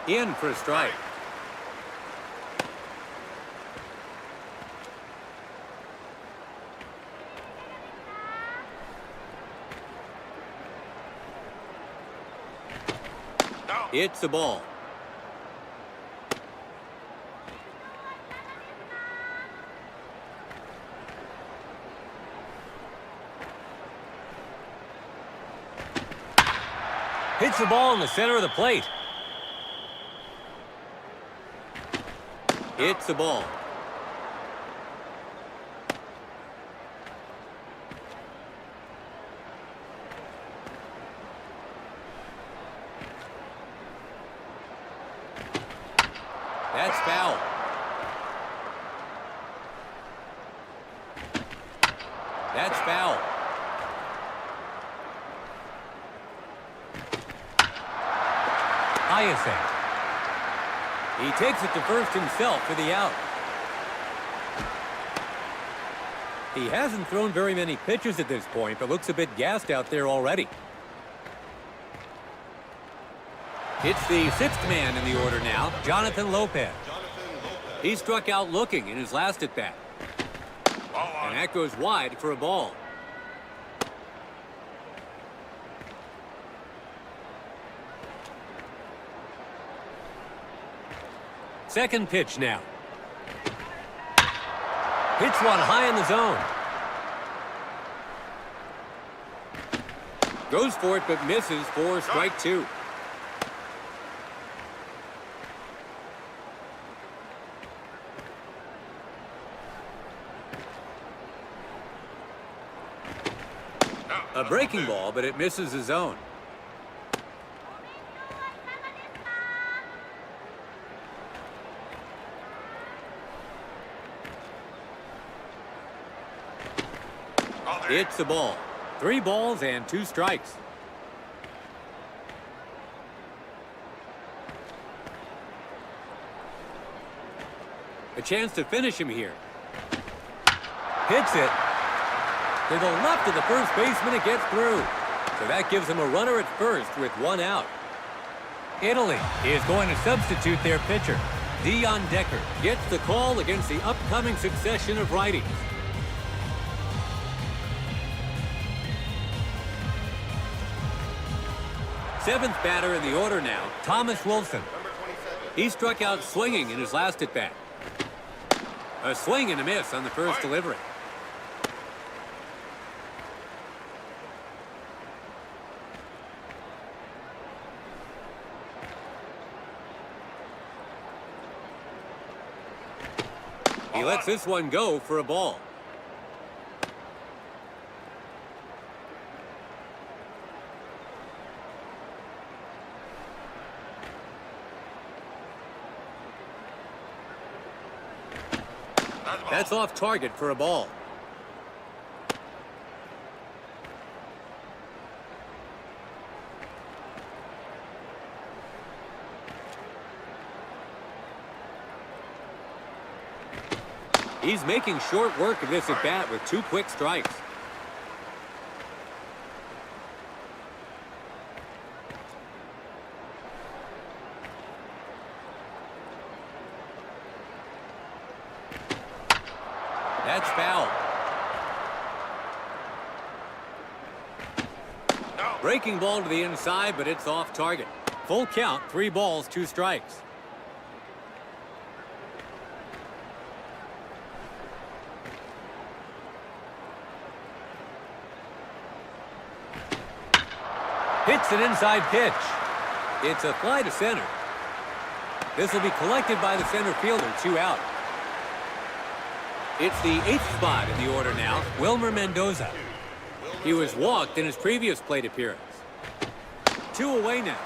In for a strike. It's a ball. Hits the ball in the center of the plate. It's a ball. That's foul. That's foul. Hyacinth. He takes it to first himself for the out. He hasn't thrown very many pitches at this point, but looks a bit gassed out there already. It's the 6th man in the order now, Jonathan Lopez. He struck out looking in his last at-bat. And that goes wide for a ball. Second pitch now. Hits one high in the zone. Goes for it but misses for strike 2. A breaking ball, but it misses the zone. It's a ball. 3 balls and 2 strikes. A chance to finish him here. Hits it. To the left of the first baseman, it gets through. So that gives him a runner at first with one out. Italy is going to substitute their pitcher. Dion Decker gets the call against the upcoming succession of righties. Seventh batter in the order now, Thomas Wilson. He struck out swinging in his last at-bat. A swing and a miss on the first delivery. He lets this one go for a ball. That's off target for a ball. He's making short work of this at-bat with 2 quick strikes. That's foul. No. Breaking ball to the inside, but it's off target. Full count, 3 balls, 2 strikes. Hits an inside pitch. It's a fly to center. This will be collected by the center fielder, 2 out. It's the 8th spot in the order now, Wilmer Mendoza. He was walked in his previous plate appearance. 2 away now.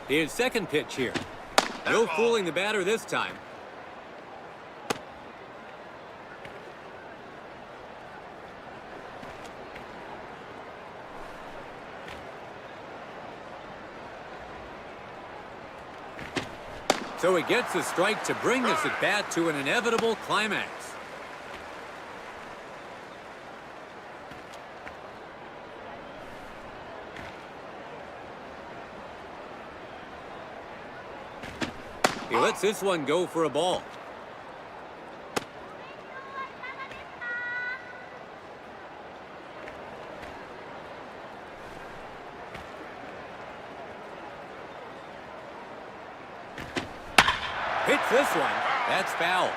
His second pitch here. No fooling the batter this time. So he gets a strike to bring this at-bat to an inevitable climax. He lets this one go for a ball. Hits this one. That's foul.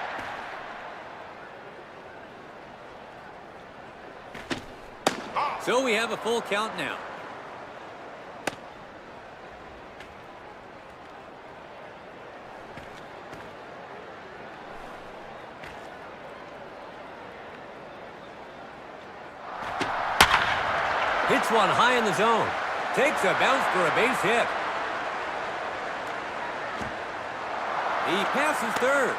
So we have a full count now. Hits one high in the zone. Takes a bounce for a base hit. He passes third.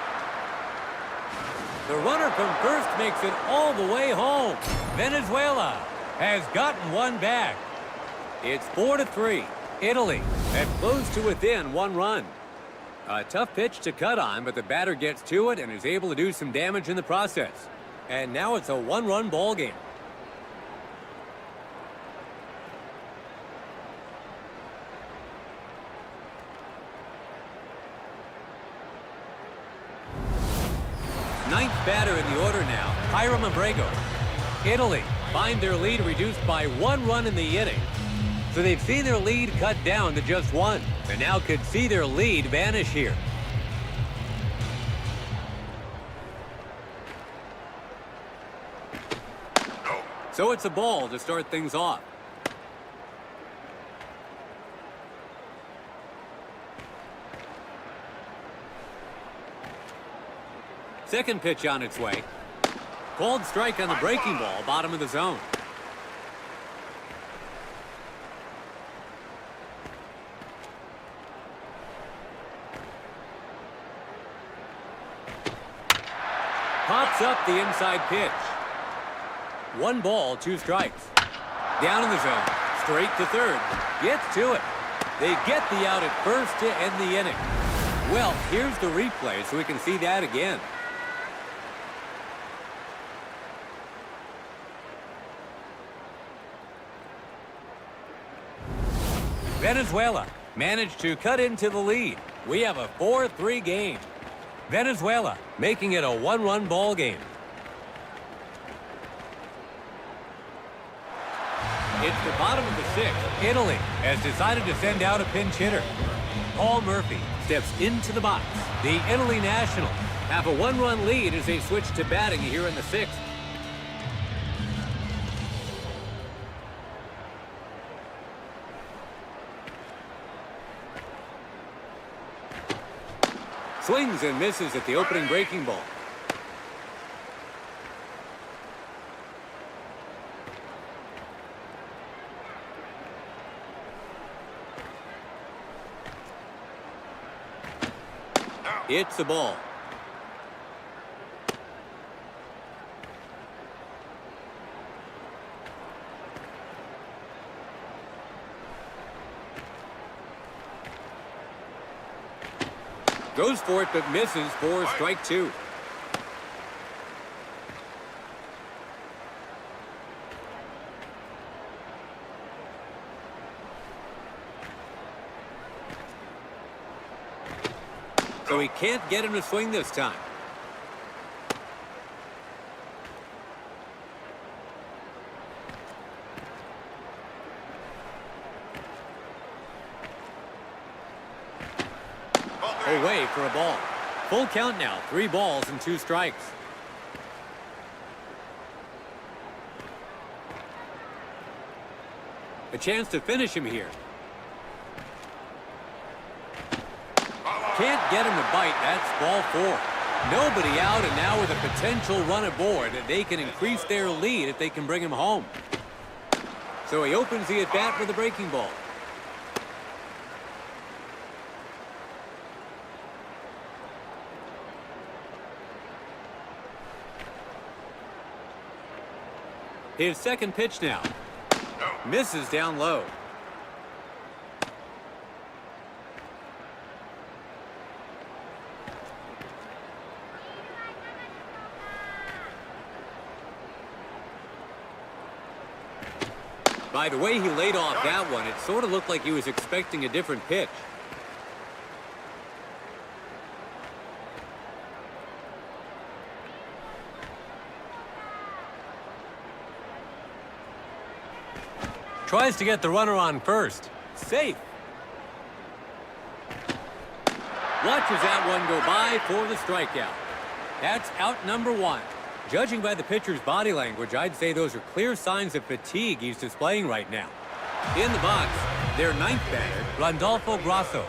The runner from first makes it all the way home. Venezuela has gotten one back. It's 4-3. Italy have closed to within 1 run. A tough pitch to cut on, but the batter gets to it and is able to do some damage in the process. And now it's a 1-run ball game. Ninth batter in the order now, Hiram Abrego. Italy find their lead reduced by 1 run in the inning. So they've seen their lead cut down to just 1. And now could see their lead vanish here. So it's a ball to start things off. Second pitch on its way. Called strike on the breaking ball, bottom of the zone. Pops up the inside pitch. 1 ball, 2 strikes. Down in the zone, straight to third. Gets to it. They get the out at first to end the inning. Well, here's the replay so we can see that again. Venezuela managed to cut into the lead. We have a 4-3 game. Venezuela making it a 1-run ball game. It's the bottom of the 6th. Italy has decided to send out a pinch hitter. Paul Murphy steps into the box. The Italy national have a 1-run lead as they switch to batting here in the 6th. Swings and misses at the opening breaking ball. It's a ball. Goes for it, but misses for strike 2. So he can't get him to swing this time. Away for a ball. Full count now. 3 balls and 2 strikes. A chance to finish him here. Can't get him to bite. That's ball 4. Nobody out, and now with a potential run aboard, they can increase their lead if they can bring him home. So he opens the at-bat with a breaking ball. His second pitch now. Misses down low. By the way he laid off that one, it sort of looked like he was expecting a different pitch. Tries to get the runner on first. Safe. Watches that one go by for the strikeout. That's out number 1. Judging by the pitcher's body language, I'd say those are clear signs of fatigue he's displaying right now. In the box, their 9th batter, Randolfo Grasso.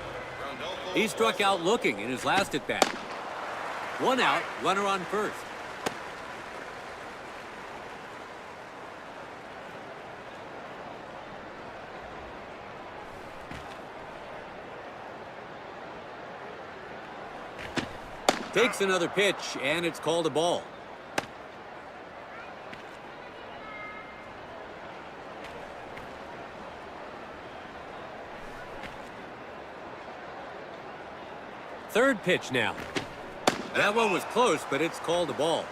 He struck out looking in his last at-bat. 1 out, runner on first. Takes another pitch, and it's called a ball. Third pitch now. That one was close, but it's called a ball.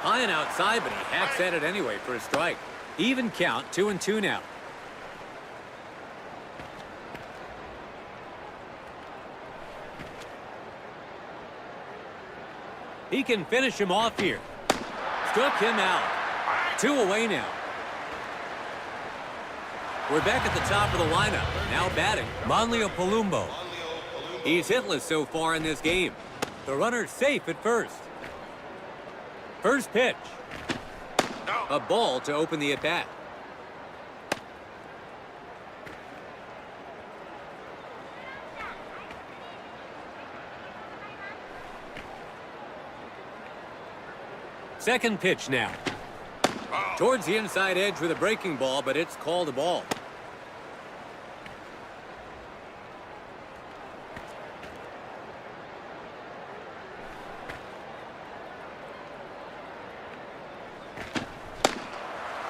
High and outside, but he hacks at it anyway for a strike. Even count, 2-2 now. He can finish him off here. Struck him out. 2 away now. We're back at the top of the lineup. Now batting, Manlio Palumbo. He's hitless so far in this game. The runner's safe at first. First pitch. A ball to open the at-bat. Second pitch now. Towards the inside edge with a breaking ball, but it's called a ball.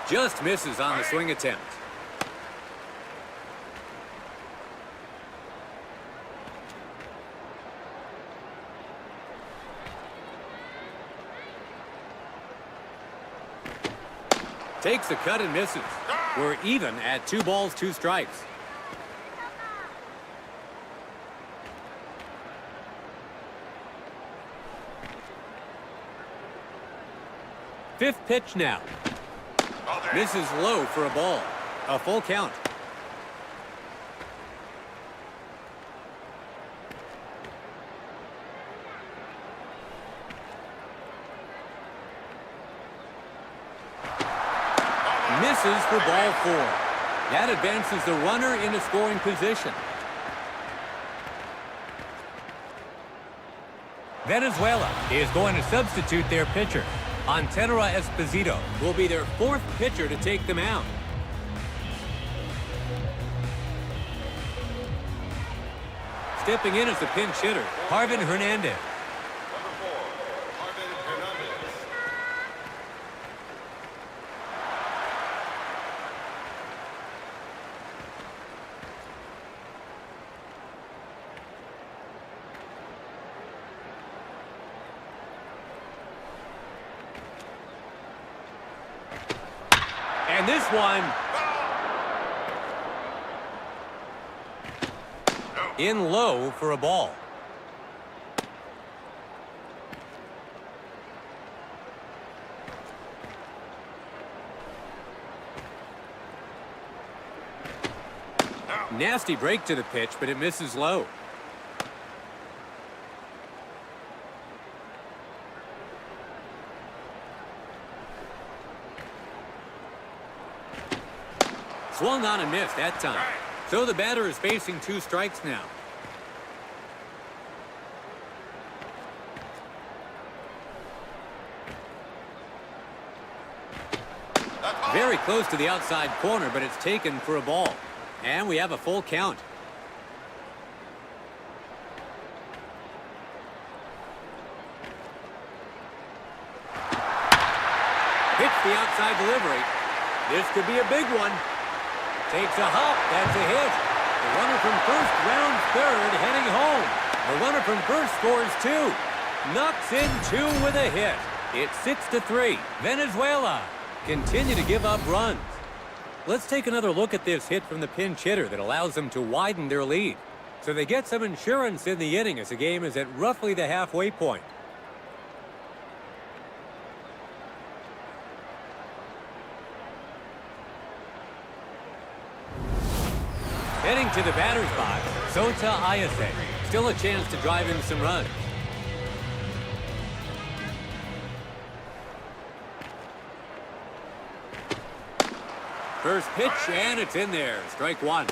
Just misses on the swing attempt. Takes a cut and misses. We're even at 2 balls, 2 strikes. Fifth pitch now. Misses low for a ball. A full count. Misses for ball 4. That advances the runner into scoring position. Venezuela is going to substitute their pitcher. Esposito will be their 4th pitcher to take the mound. Stepping in as the pinch hitter, Harvin Hernandez. And this one in low for a ball. Nasty break to the pitch, but it misses low. Swung on and missed that time. So the batter is facing 2 strikes now. Very close to the outside corner, but it's taken for a ball. And we have a full count. Hits the outside delivery. This could be a big one. Takes a hop. That's a hit. The runner from first rounds third, heading home. The runner from first scores 2. Knocks in 2 with a hit. It's 6-3. Venezuela continue to give up runs. Let's take another look at this hit from the pinch hitter that allows them to widen their lead. So they get some insurance in the inning as the game is at roughly the halfway point. Heading to the batter's box, Sota Ayase. Still a chance to drive in some runs. First pitch, and it's in there. Strike 1.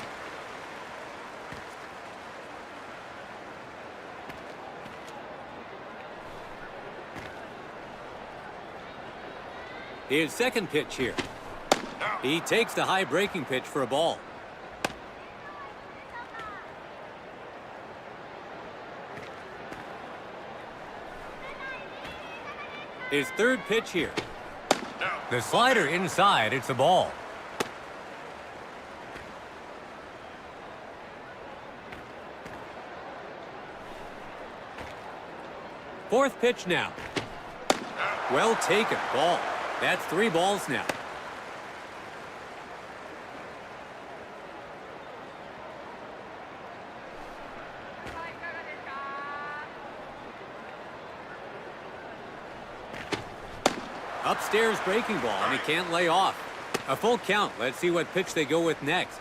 His second pitch here. He takes the high breaking pitch for a ball. His third pitch here. The slider inside, it's a ball. Fourth pitch now. Well taken, ball. That's 3 balls now. Upstairs breaking ball, and he can't lay off. A full count. Let's see what pitch they go with next.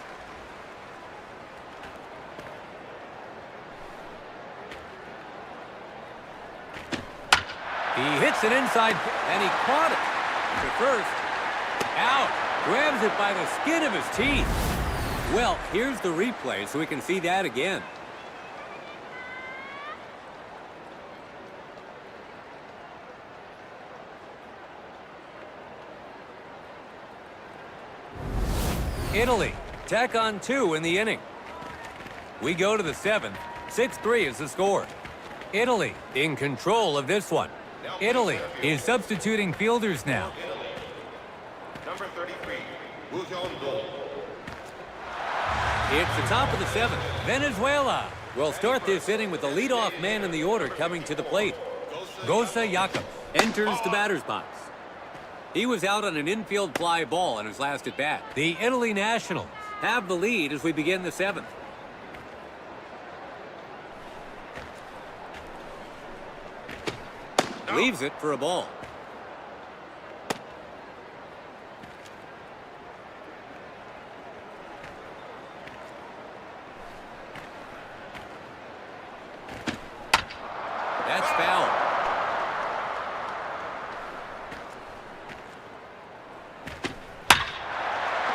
He hits it inside, and he caught it. To first. Out. Grabs it by the skin of his teeth. Well, here's the replay so we can see that again. Italy tack on 2 in the inning. We go to the 7th. 6-3 is the score. Italy in control of this one. Italy is substituting fielders now. Number 33, who's on goal? It's the top of the 7th. Venezuela will start this inning with the leadoff man in the order coming to the plate. Gosa Jakob enters the batter's box. He was out on an infield fly ball on his last at-bat. The Italy Nationals have the lead as we begin the 7th. Leaves it for a ball. That's foul.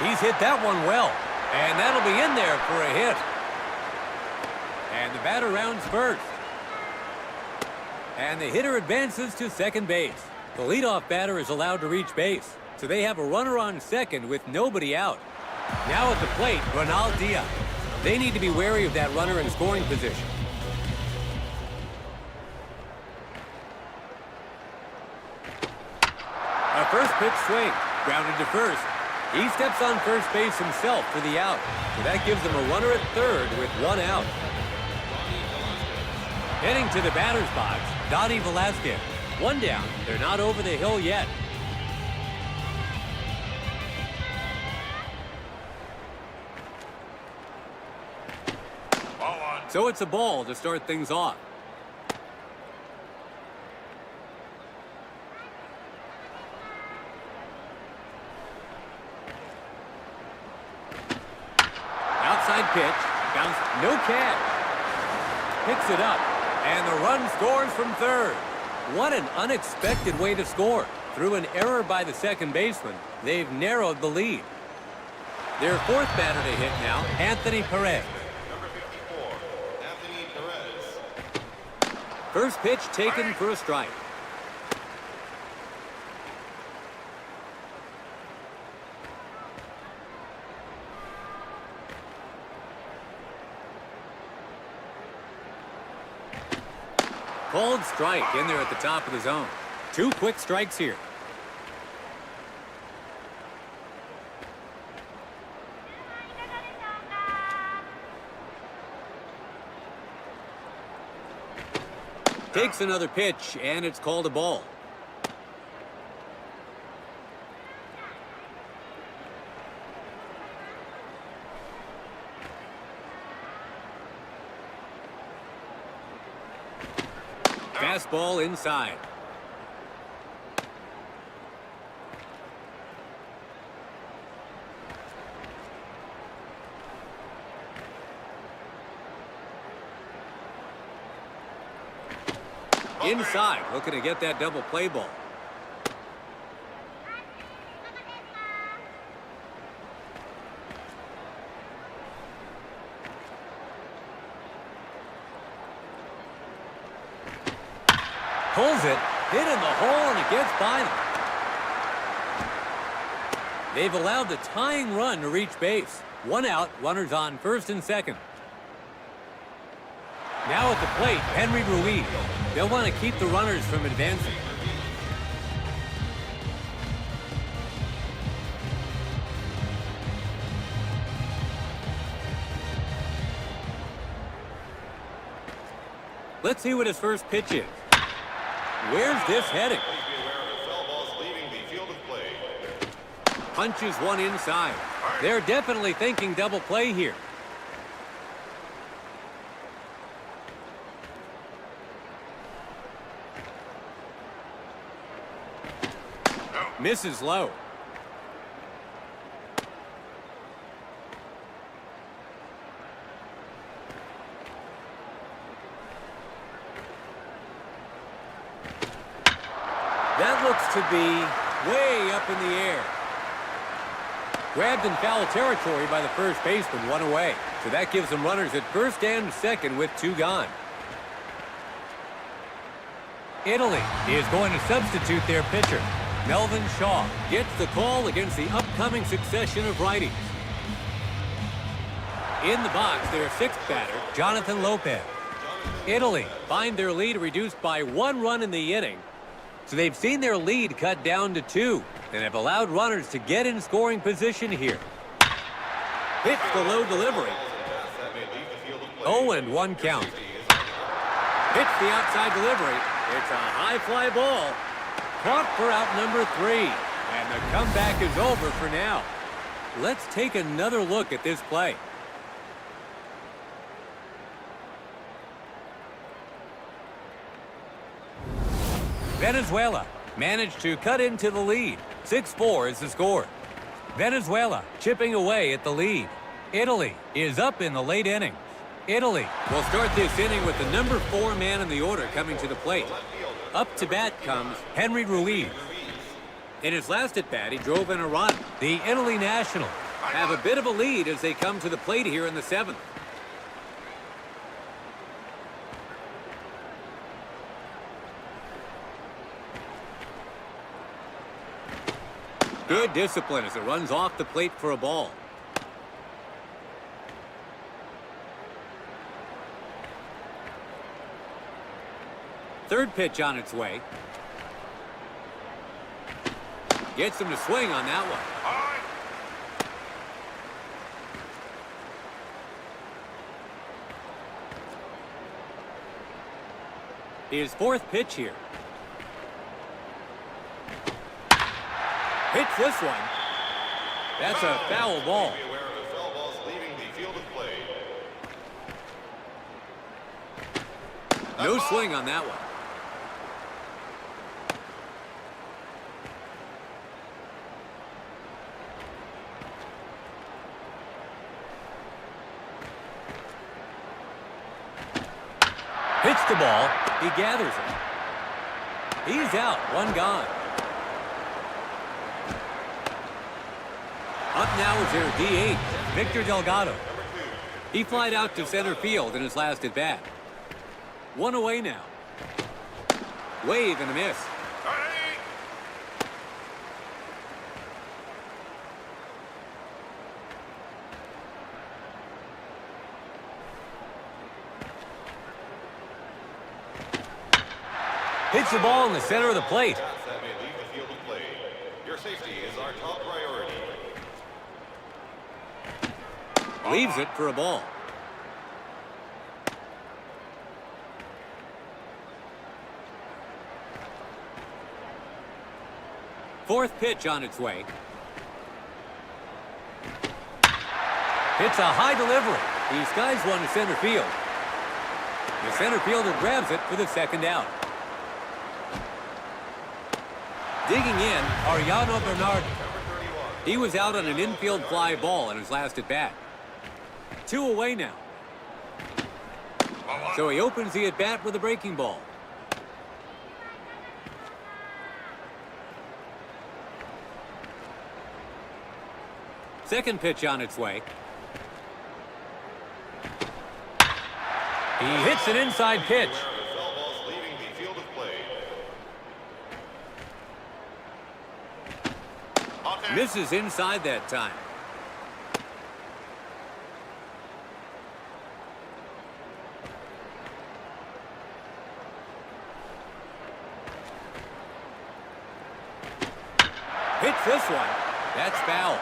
He's hit that one well, and that'll be in there for a hit. And the batter rounds first. And the hitter advances to second base. The leadoff batter is allowed to reach base, so they have a runner on second with nobody out. Now at the plate, Ronald Diaz. They need to be wary of that runner in scoring position. A first pitch swing, grounded to first. He steps on first base himself for the out. So that gives them a runner at third with one out. Heading to the batter's box, Donnie Velasquez. One down. They're not over the hill yet. Ball on. So it's a ball to start things off. Outside pitch. Bounce. No catch. Picks it up. And the run scores from third. What an unexpected way to score. Through an error by the second baseman, they've narrowed the lead. Their fourth batter to hit now, Anthony Perez. Number 54, Anthony Perez. First pitch taken for a strike. Called strike in there at the top of the zone. 2 quick strikes here. Takes another pitch, and it's called a ball. Fastball inside. Inside, looking to get that double play ball. Pulls it, hit in the hole, and it gets by them. They've allowed the tying run to reach base. One out, runners on first and second. Now at the plate, Henry Ruiz. They'll want to keep the runners from advancing. Let's see what his first pitch is. Where's this heading? Please be aware of the foul balls leaving the field of play. Punches one inside. They're definitely thinking double play here. Misses low. That looks to be way up in the air. Grabbed in foul territory by the first baseman, one away. So that gives them runners at first and second with 2 gone. Italy is going to substitute their pitcher. Melvin Shaw gets the call against the upcoming succession of righties. In the box, their sixth batter, Jonathan Lopez. Italy find their lead reduced by 1 run in the inning. So they've seen their lead cut down to 2 and have allowed runners to get in scoring position here. Hits the low delivery. 0-1 count. Hits the outside delivery. It's a high fly ball. Caught for out number 3. And the comeback is over for now. Let's take another look at this play. Venezuela managed to cut into the lead. 6-4 is the score. Venezuela chipping away at the lead. Italy is up in the late innings. Italy will start this inning with the number 4 man in the order coming to the plate. Up to bat comes Henry Ruiz. In his last at bat, he drove in a run. The Italy Nationals have a bit of a lead as they come to the plate here in the 7th. Good discipline as it runs off the plate for a ball. Third pitch on its way. Gets him to swing on that one. His fourth pitch here. Hits this one. That's a foul ball. Be aware of foul balls leaving the field of play. No swing on that one. Hits the ball. He gathers it. He's out. 1 gone. Up now is their DH, Victor Delgado. He flied out to center field in his last at bat. 1 away now. Wave and a miss. Hits the ball in the center of the plate. That may leave the field of play. Your safety is our top priority. Leaves it for a ball. Fourth pitch on its way. Hits a high delivery. He skies one to center field. The center fielder grabs it for the second out. Digging in, Ariano Bernardo. He was out on an infield fly ball in his last at bat. 2 away now. So he opens the at bat with a breaking ball. Second pitch on its way. He hits an inside pitch. Foul balls leaving the field of play. Misses inside that time. Hits this one. That's foul.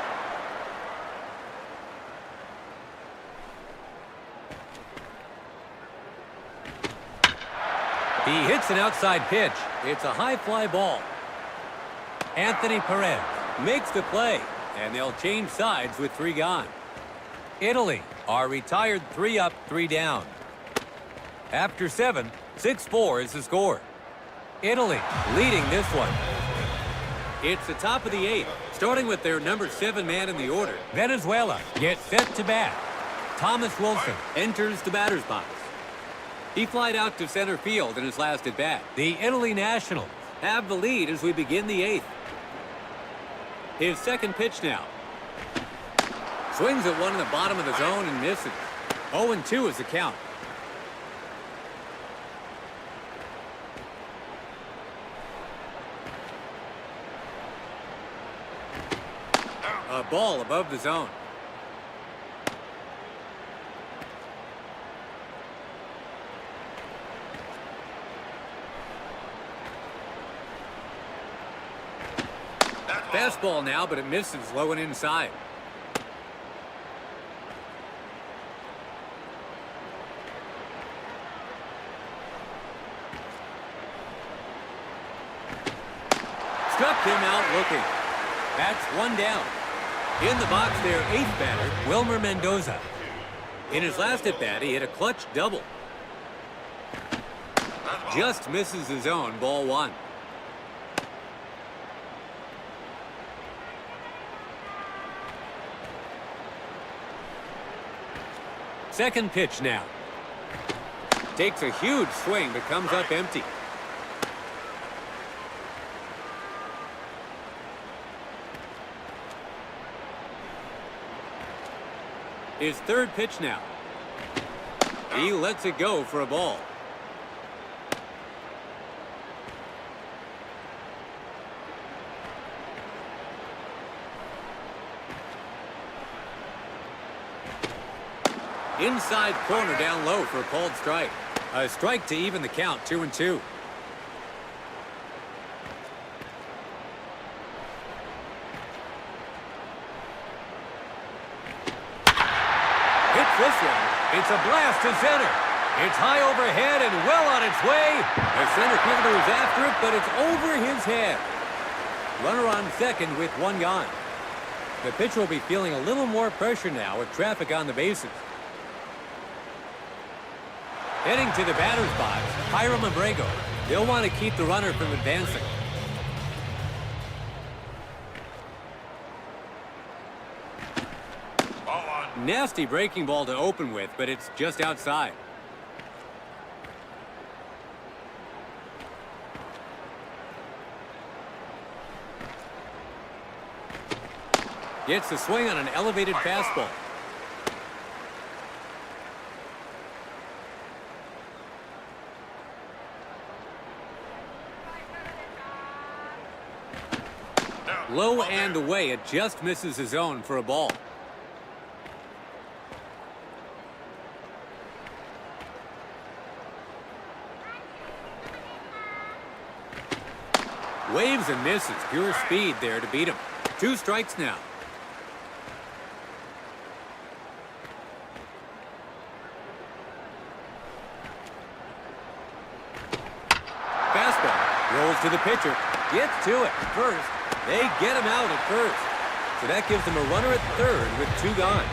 He hits an outside pitch. It's a high fly ball. Anthony Perez makes the play, and they'll change sides with 3 gone. Italy are retired 3 up, 3 down. After 7, 6-4 is the score. Italy leading this one. It's the top of the 8th, starting with their number 7 man in the order. Venezuela gets set to bat. Thomas Wilson enters the batter's box. He flied out to center field in his last at bat. The Italy Nationals have the lead as we begin the 8th. His second pitch now. Swings at one in the bottom of the zone and misses. 0-2 is the count. A ball above the zone. Fastball now, but it misses low and inside. Struck him out looking. That's one down. In the box there, 8th batter, Wilmer Mendoza. In his last at-bat, he hit a clutch double. Just misses his own, ball 1. Second pitch now. Takes a huge swing, but comes up empty. His third pitch now. He lets it go for a ball. Inside corner down low for a called strike. A strike to even the count, 2-2. This one, it's a blast to center. It's high overhead and well on its way. The center fielder is after it, but it's over his head. Runner on second with one gone. The pitcher will be feeling a little more pressure now with traffic on the bases. Heading to the batter's box, Hiram Abrego. They'll want to keep the runner from advancing. Nasty breaking ball to open with, but it's just outside. Gets a swing on an elevated fastball. Low and away, it just misses his own for a ball. Waves and misses. Pure speed there to beat him. 2 strikes now. Fastball. Rolls to the pitcher. Gets to it. First. They get him out at first. So that gives them a runner at third with 2 gone.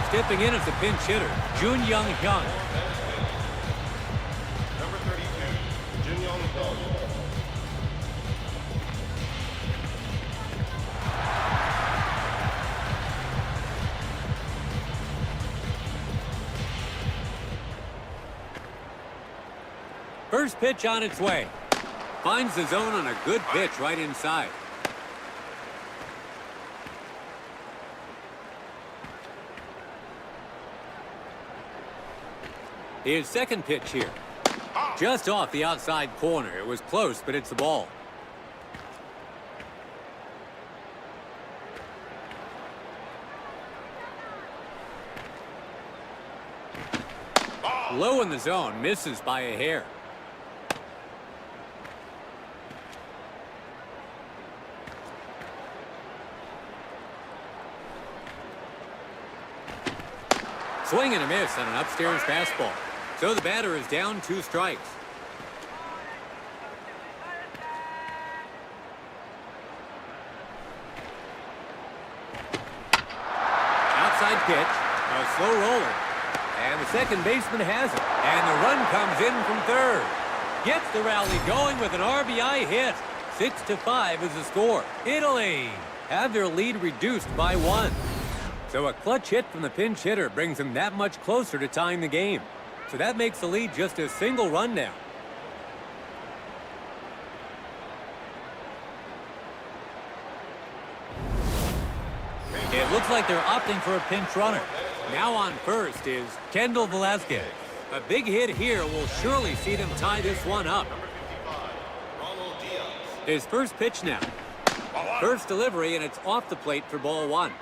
Stepping in as the pinch hitter, Jun Young Hyun. First pitch on its way. Finds the zone on a good pitch right inside. His second pitch here. Just off the outside corner. It was close, but it's the ball. Low in the zone, misses by a hair. Swing and a miss on an upstairs fastball. So the batter is down 2 strikes. Outside pitch, a slow roller. And the second baseman has it. And the run comes in from third. Gets the rally going with an RBI hit. 6-5 is the score. Italy have their lead reduced by 1. So a clutch hit from the pinch hitter brings them that much closer to tying the game. So that makes the lead just a single run now. It looks like they're opting for a pinch runner. Now on first is Kendall Velasquez. A big hit here will surely see them tie this one up. His first pitch now. First delivery, and it's off the plate for ball 1.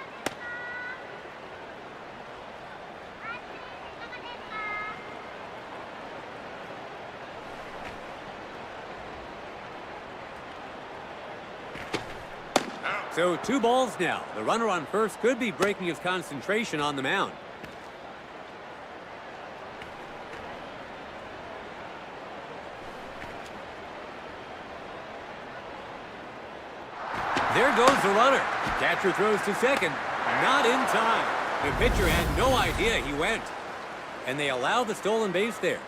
So 2 balls now. The runner on first could be breaking his concentration on the mound. There goes the runner. Catcher throws to second. Not in time. The pitcher had no idea he went. And they allow the stolen base there.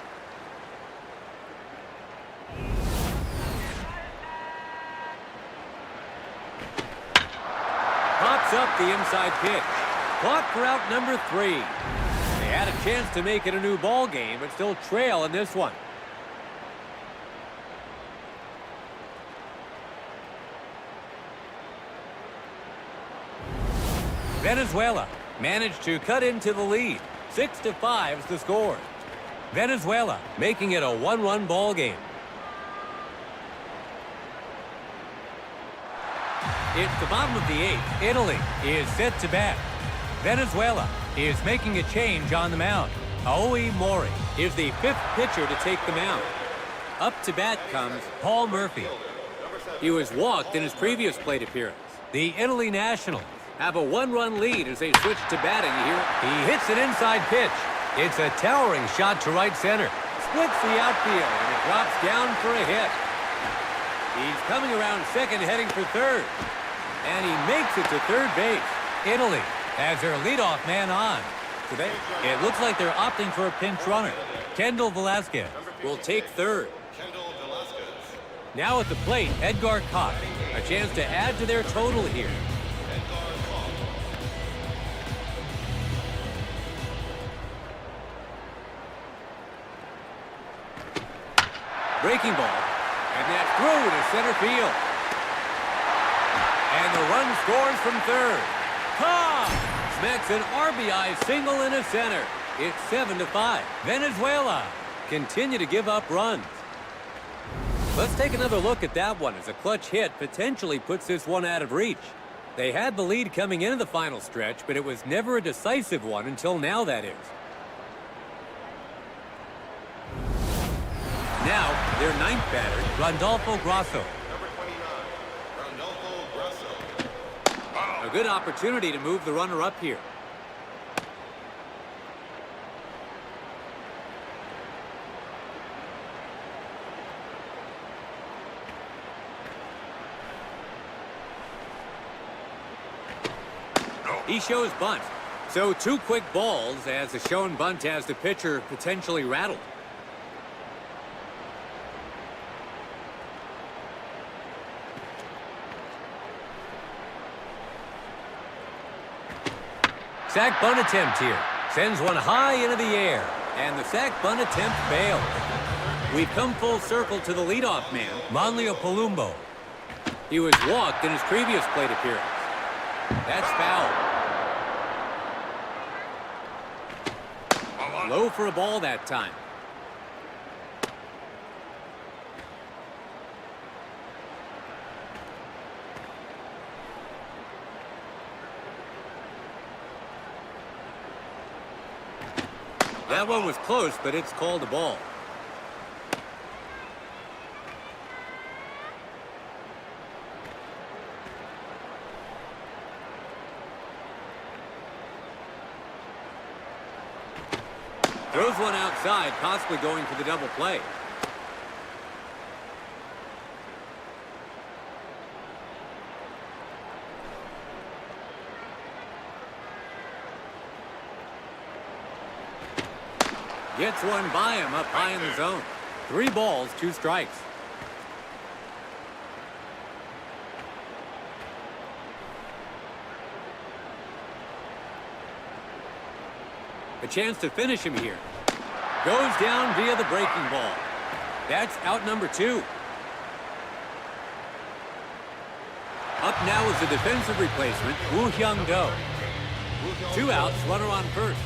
Pops up the inside pitch. Caught for out number 3. They had a chance to make it a new ball game, but still trail in this one. Venezuela managed to cut into the lead. 6-5 is the score. Venezuela making it a 1-1 ball game. It's the bottom of the 8th. Italy is set to bat. Venezuela is making a change on the mound. Aoi Mori is the 5th pitcher to take the mound. Up to bat comes Paul Murphy. He was walked in his previous plate appearance. The Italy Nationals have a 1-run lead as they switch to batting here. He hits an inside pitch. It's a towering shot to right center. Splits the outfield and it drops down for a hit. He's coming around second, heading for third. And he makes it to third base. Italy has their leadoff man on. Today, it looks like they're opting for a pinch runner. Kendall Velasquez will take third. Now at the plate, Edgar Koch. A chance to add to their total here. Breaking ball, and that throw to center field. And the run scores from third. Koch smacks an RBI single into center. It's 7-5. Venezuela continue to give up runs. Let's take another look at that one as a clutch hit potentially puts this one out of reach. They had the lead coming into the final stretch, but it was never a decisive one until now, that is. Now, their 9th batter, Randolfo Grasso. Number 29, Randolfo Grasso. A good opportunity to move the runner up here. He shows bunt. So 2 quick balls as the shown bunt has the pitcher potentially rattled. Sack bunt attempt here. Sends one high into the air. And the sack bunt attempt fails. We've come full circle to the leadoff man, Manlio Palumbo. He was walked in his previous plate appearance. That's foul. Low for a ball that time. That one was close, but it's called a ball. Throws one outside, possibly going for the double play. Gets one by him up high in the zone. 3 balls, 2 strikes. A chance to finish him here. Goes down via the breaking ball. That's out number 2. Up now is the defensive replacement, Woo Hyung Do. 2 outs, runner on first.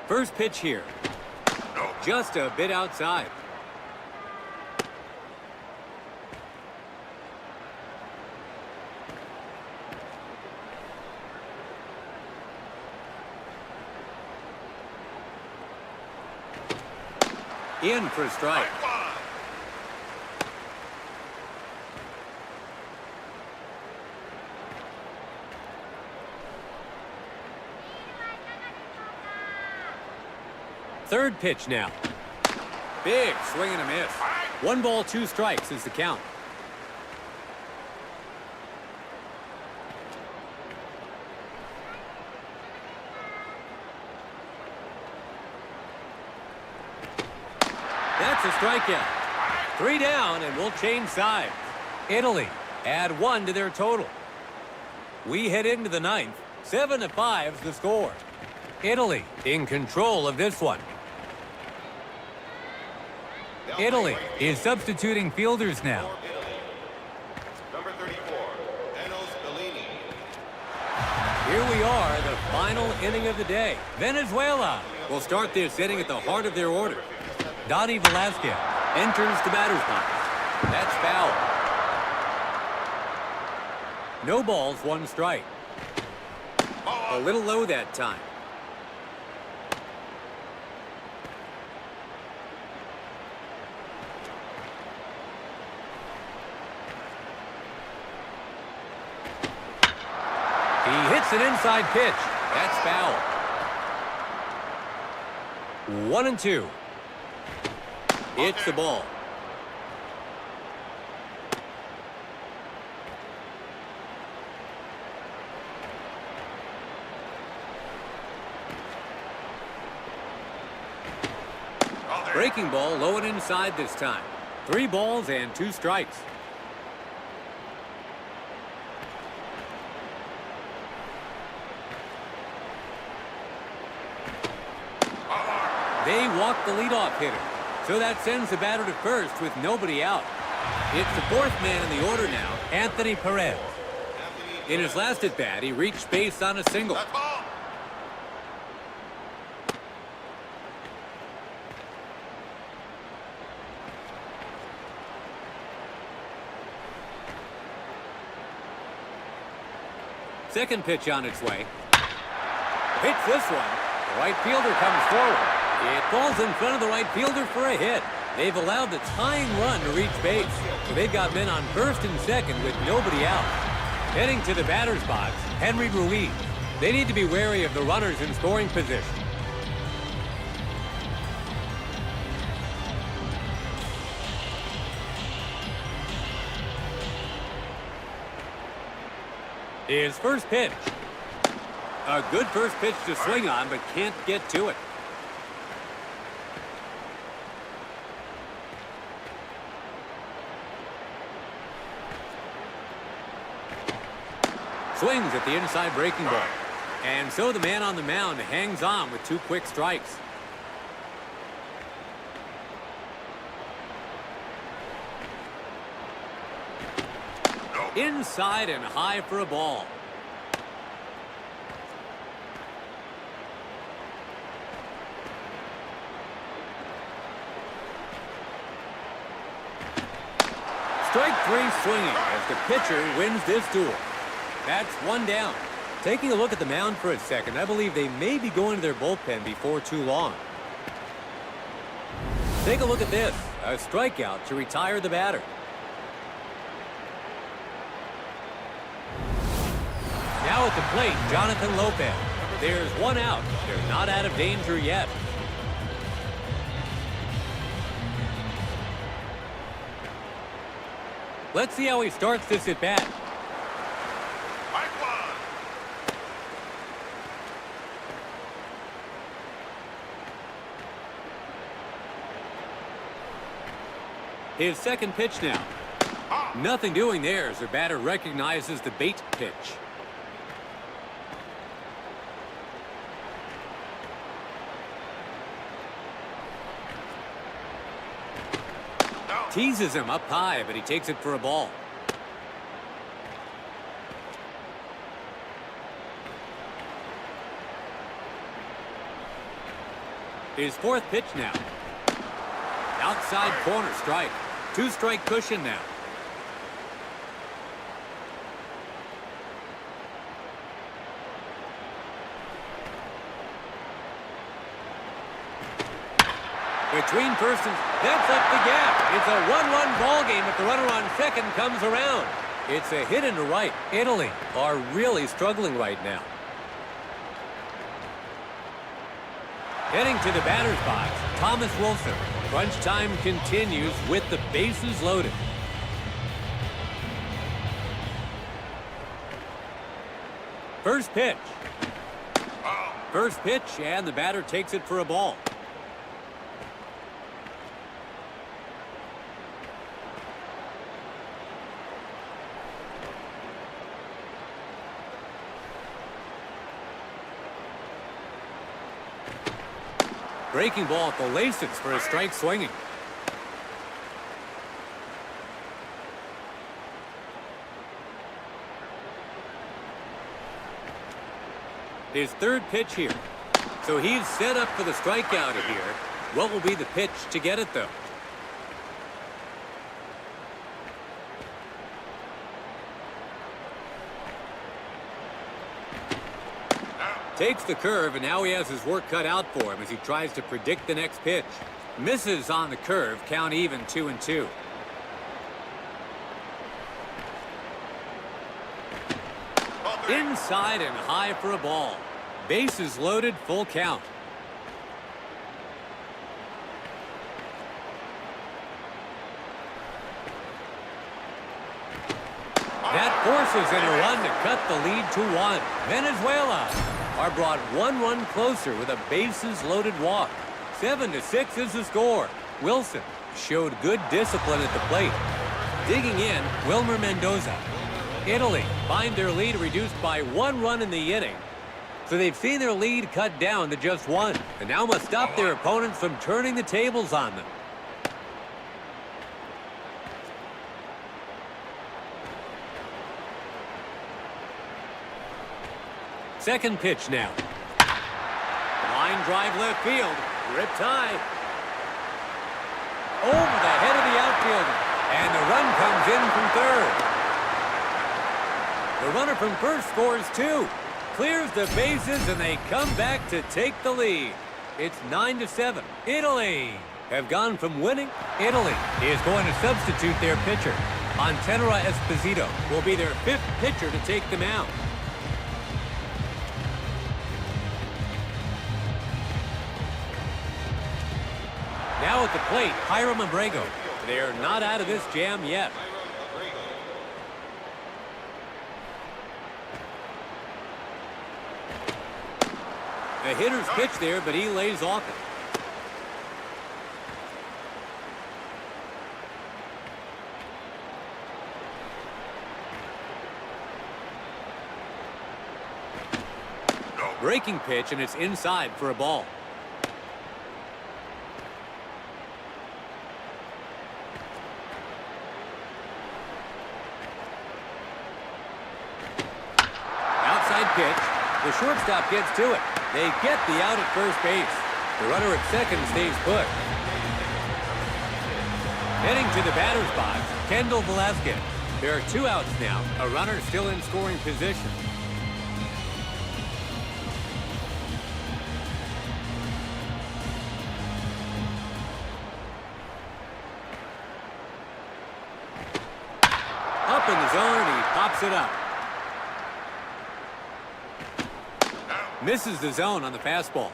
First pitch here. Just a bit outside. In for a strike. Third pitch now. Big swing and a miss. 1 ball, 2 strikes is the count. That's a strikeout. 3 down, and we'll change sides. Italy add 1 to their total. We head into the 9th. 7-5 is the score. Italy in control of this one. Italy is substituting fielders now. Number 34, Here we are, the final inning of the day. Venezuela will start this inning at the heart of their order. Donnie Velasquez enters the batter's box. That's foul. No balls, 1 strike. A little low that time. He hits an inside pitch. That's foul. 1-2. It's the ball. Breaking ball low and inside this time. 3 balls and 2 strikes. They walk the leadoff hitter. So that sends the batter to first with nobody out. It's the 4th man in the order now, Anthony Perez. In his last at-bat, he reached base on a single. Second pitch on its way. Hits this one. The right fielder comes forward. It falls in front of the right fielder for a hit. They've allowed the tying run to reach base. So they've got men on first and second with nobody out. Heading to the batter's box, Henry Ruiz. They need to be wary of the runners in scoring position. His first pitch. A good first pitch to swing on, but can't get to it. Swings at the inside breaking ball. And so the man on the mound hangs on with 2 quick strikes. Inside and high for a ball. Strike 3 swinging as the pitcher wins this duel. That's 1 down. Taking a look at the mound for a second, I believe they may be going to their bullpen before too long. Take a look at this. A strikeout to retire the batter. Now at the plate, Jonathan Lopez. There's 1 out. They're not out of danger yet. Let's see how he starts this at bat. His second pitch now. Nothing doing there as the batter recognizes the bait pitch. Teases him up high, but he takes it for a ball. His 4th pitch now. Outside corner strike. 2-strike cushion now. Between first and... That's up the gap. It's a 1-1 ball game if the runner on second comes around. It's a hit into right. Italy are really struggling right now. Heading to the batter's box, Thomas Wilson. Crunch time continues with the bases loaded. First pitch. First pitch, and the batter takes it for a ball. Breaking ball at the laces for a strike swinging. His third pitch here. So he's set up for the strikeout here. What will be the pitch to get it, though? Takes the curve, and now he has his work cut out for him as he tries to predict the next pitch. Misses on the curve, count even 2-2. Inside and high for a ball. Bases loaded, full count. That forces in a run to cut the lead to 1. Venezuela are brought 1 closer with a bases-loaded walk. 7-6 is the score. Wilson showed good discipline at the plate. Digging in, Wilmer Mendoza. Italy find their lead reduced by 1 run in the inning. So they've seen their lead cut down to just 1. And now must stop their opponents from turning the tables on them. Second pitch now. Line drive left field. Ripped high. Over the head of the outfielder. And the run comes in from third. The runner from first scores 2. Clears the bases and they come back to take the lead. It's 9-7. Italy have gone from winning. Italy is going to substitute their pitcher. Antenera Esposito will be their 5th pitcher to take them out. Now at the plate, Hiram Abrego. They're not out of this jam yet. The hitter's pitch there, but he lays off it. Breaking pitch, and it's inside for a ball. Pitch. The shortstop gets to it. They get the out at first base. The runner at second stays put. Heading to the batter's box, Kendall Velasquez. There are 2 outs now. A runner still in scoring position. Up in the zone, and he pops it up. Misses the zone on the fastball.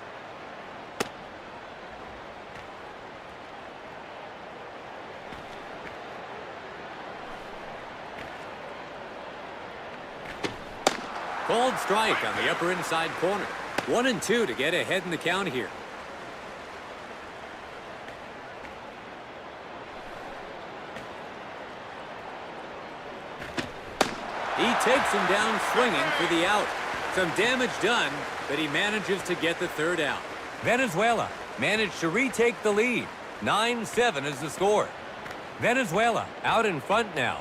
Called strike on the upper inside corner. 1-2 to get ahead in the count here. He takes him down swinging for the out. Some damage done, but he manages to get the third out. Venezuela managed to retake the lead. 9-7 is the score. Venezuela out in front now.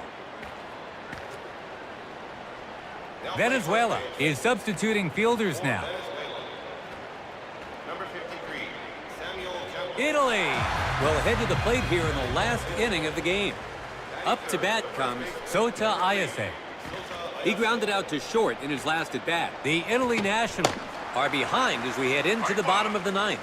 Venezuela is substituting fielders now. Number 53, Samuel. Italy will head to the plate here in the last inning of the game. Up to bat comes Sota Ayase. He grounded out to short in his last at-bat. The Italy Nationals are behind as we head into the bottom of the 9th.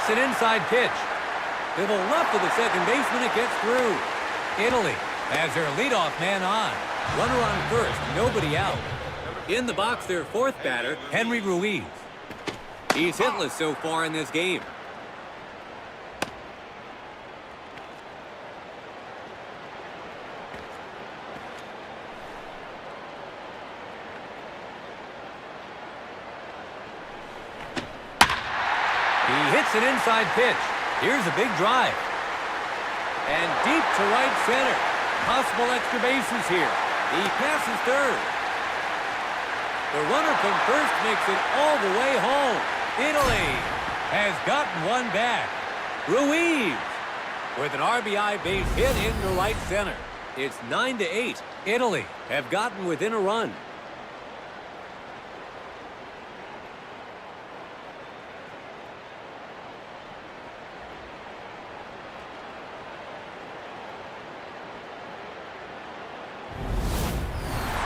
hits an inside pitch. To the left of the second baseman, it gets through. Italy has their leadoff man on. Runner on first, nobody out. In the box, their fourth batter, Henry Ruiz. He's hitless so far in this game. He hits an inside pitch. Here's a big drive. And deep to right center. Possible extra bases here. He passes third. The runner from first makes it all the way home. Italy has gotten one back. Ruiz with an RBI base hit into right center. It's 9-8. Italy have gotten within a run.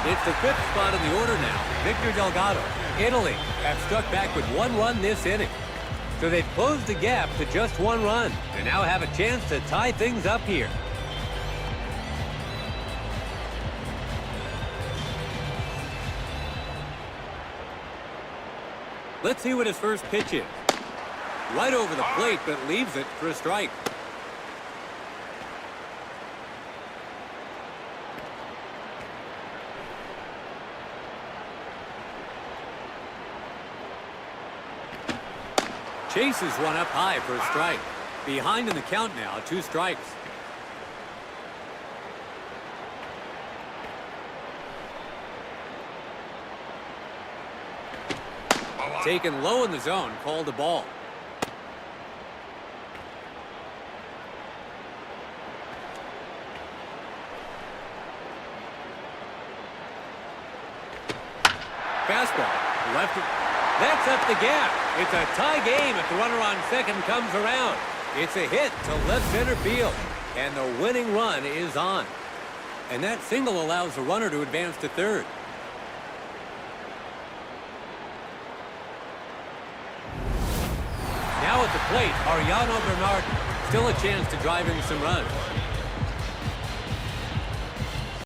It's the fifth spot in the order now. Victor Delgado. Italy have struck back with 1 run this inning. So they've closed the gap to just 1 run. They now have a chance to tie things up here. Let's see what his first pitch is. Right over the plate, but leaves it for a strike. Chases one up high for a strike. Behind in the count now, 2 strikes. Taken low in the zone, called a ball. Fastball, left it. That's up the gap. It's a tie game if the runner on second comes around. It's a hit to left center field, and the winning run is on. And that single allows the runner to advance to third. Now at the plate, Ariano Bernard. Still a chance to drive in some runs.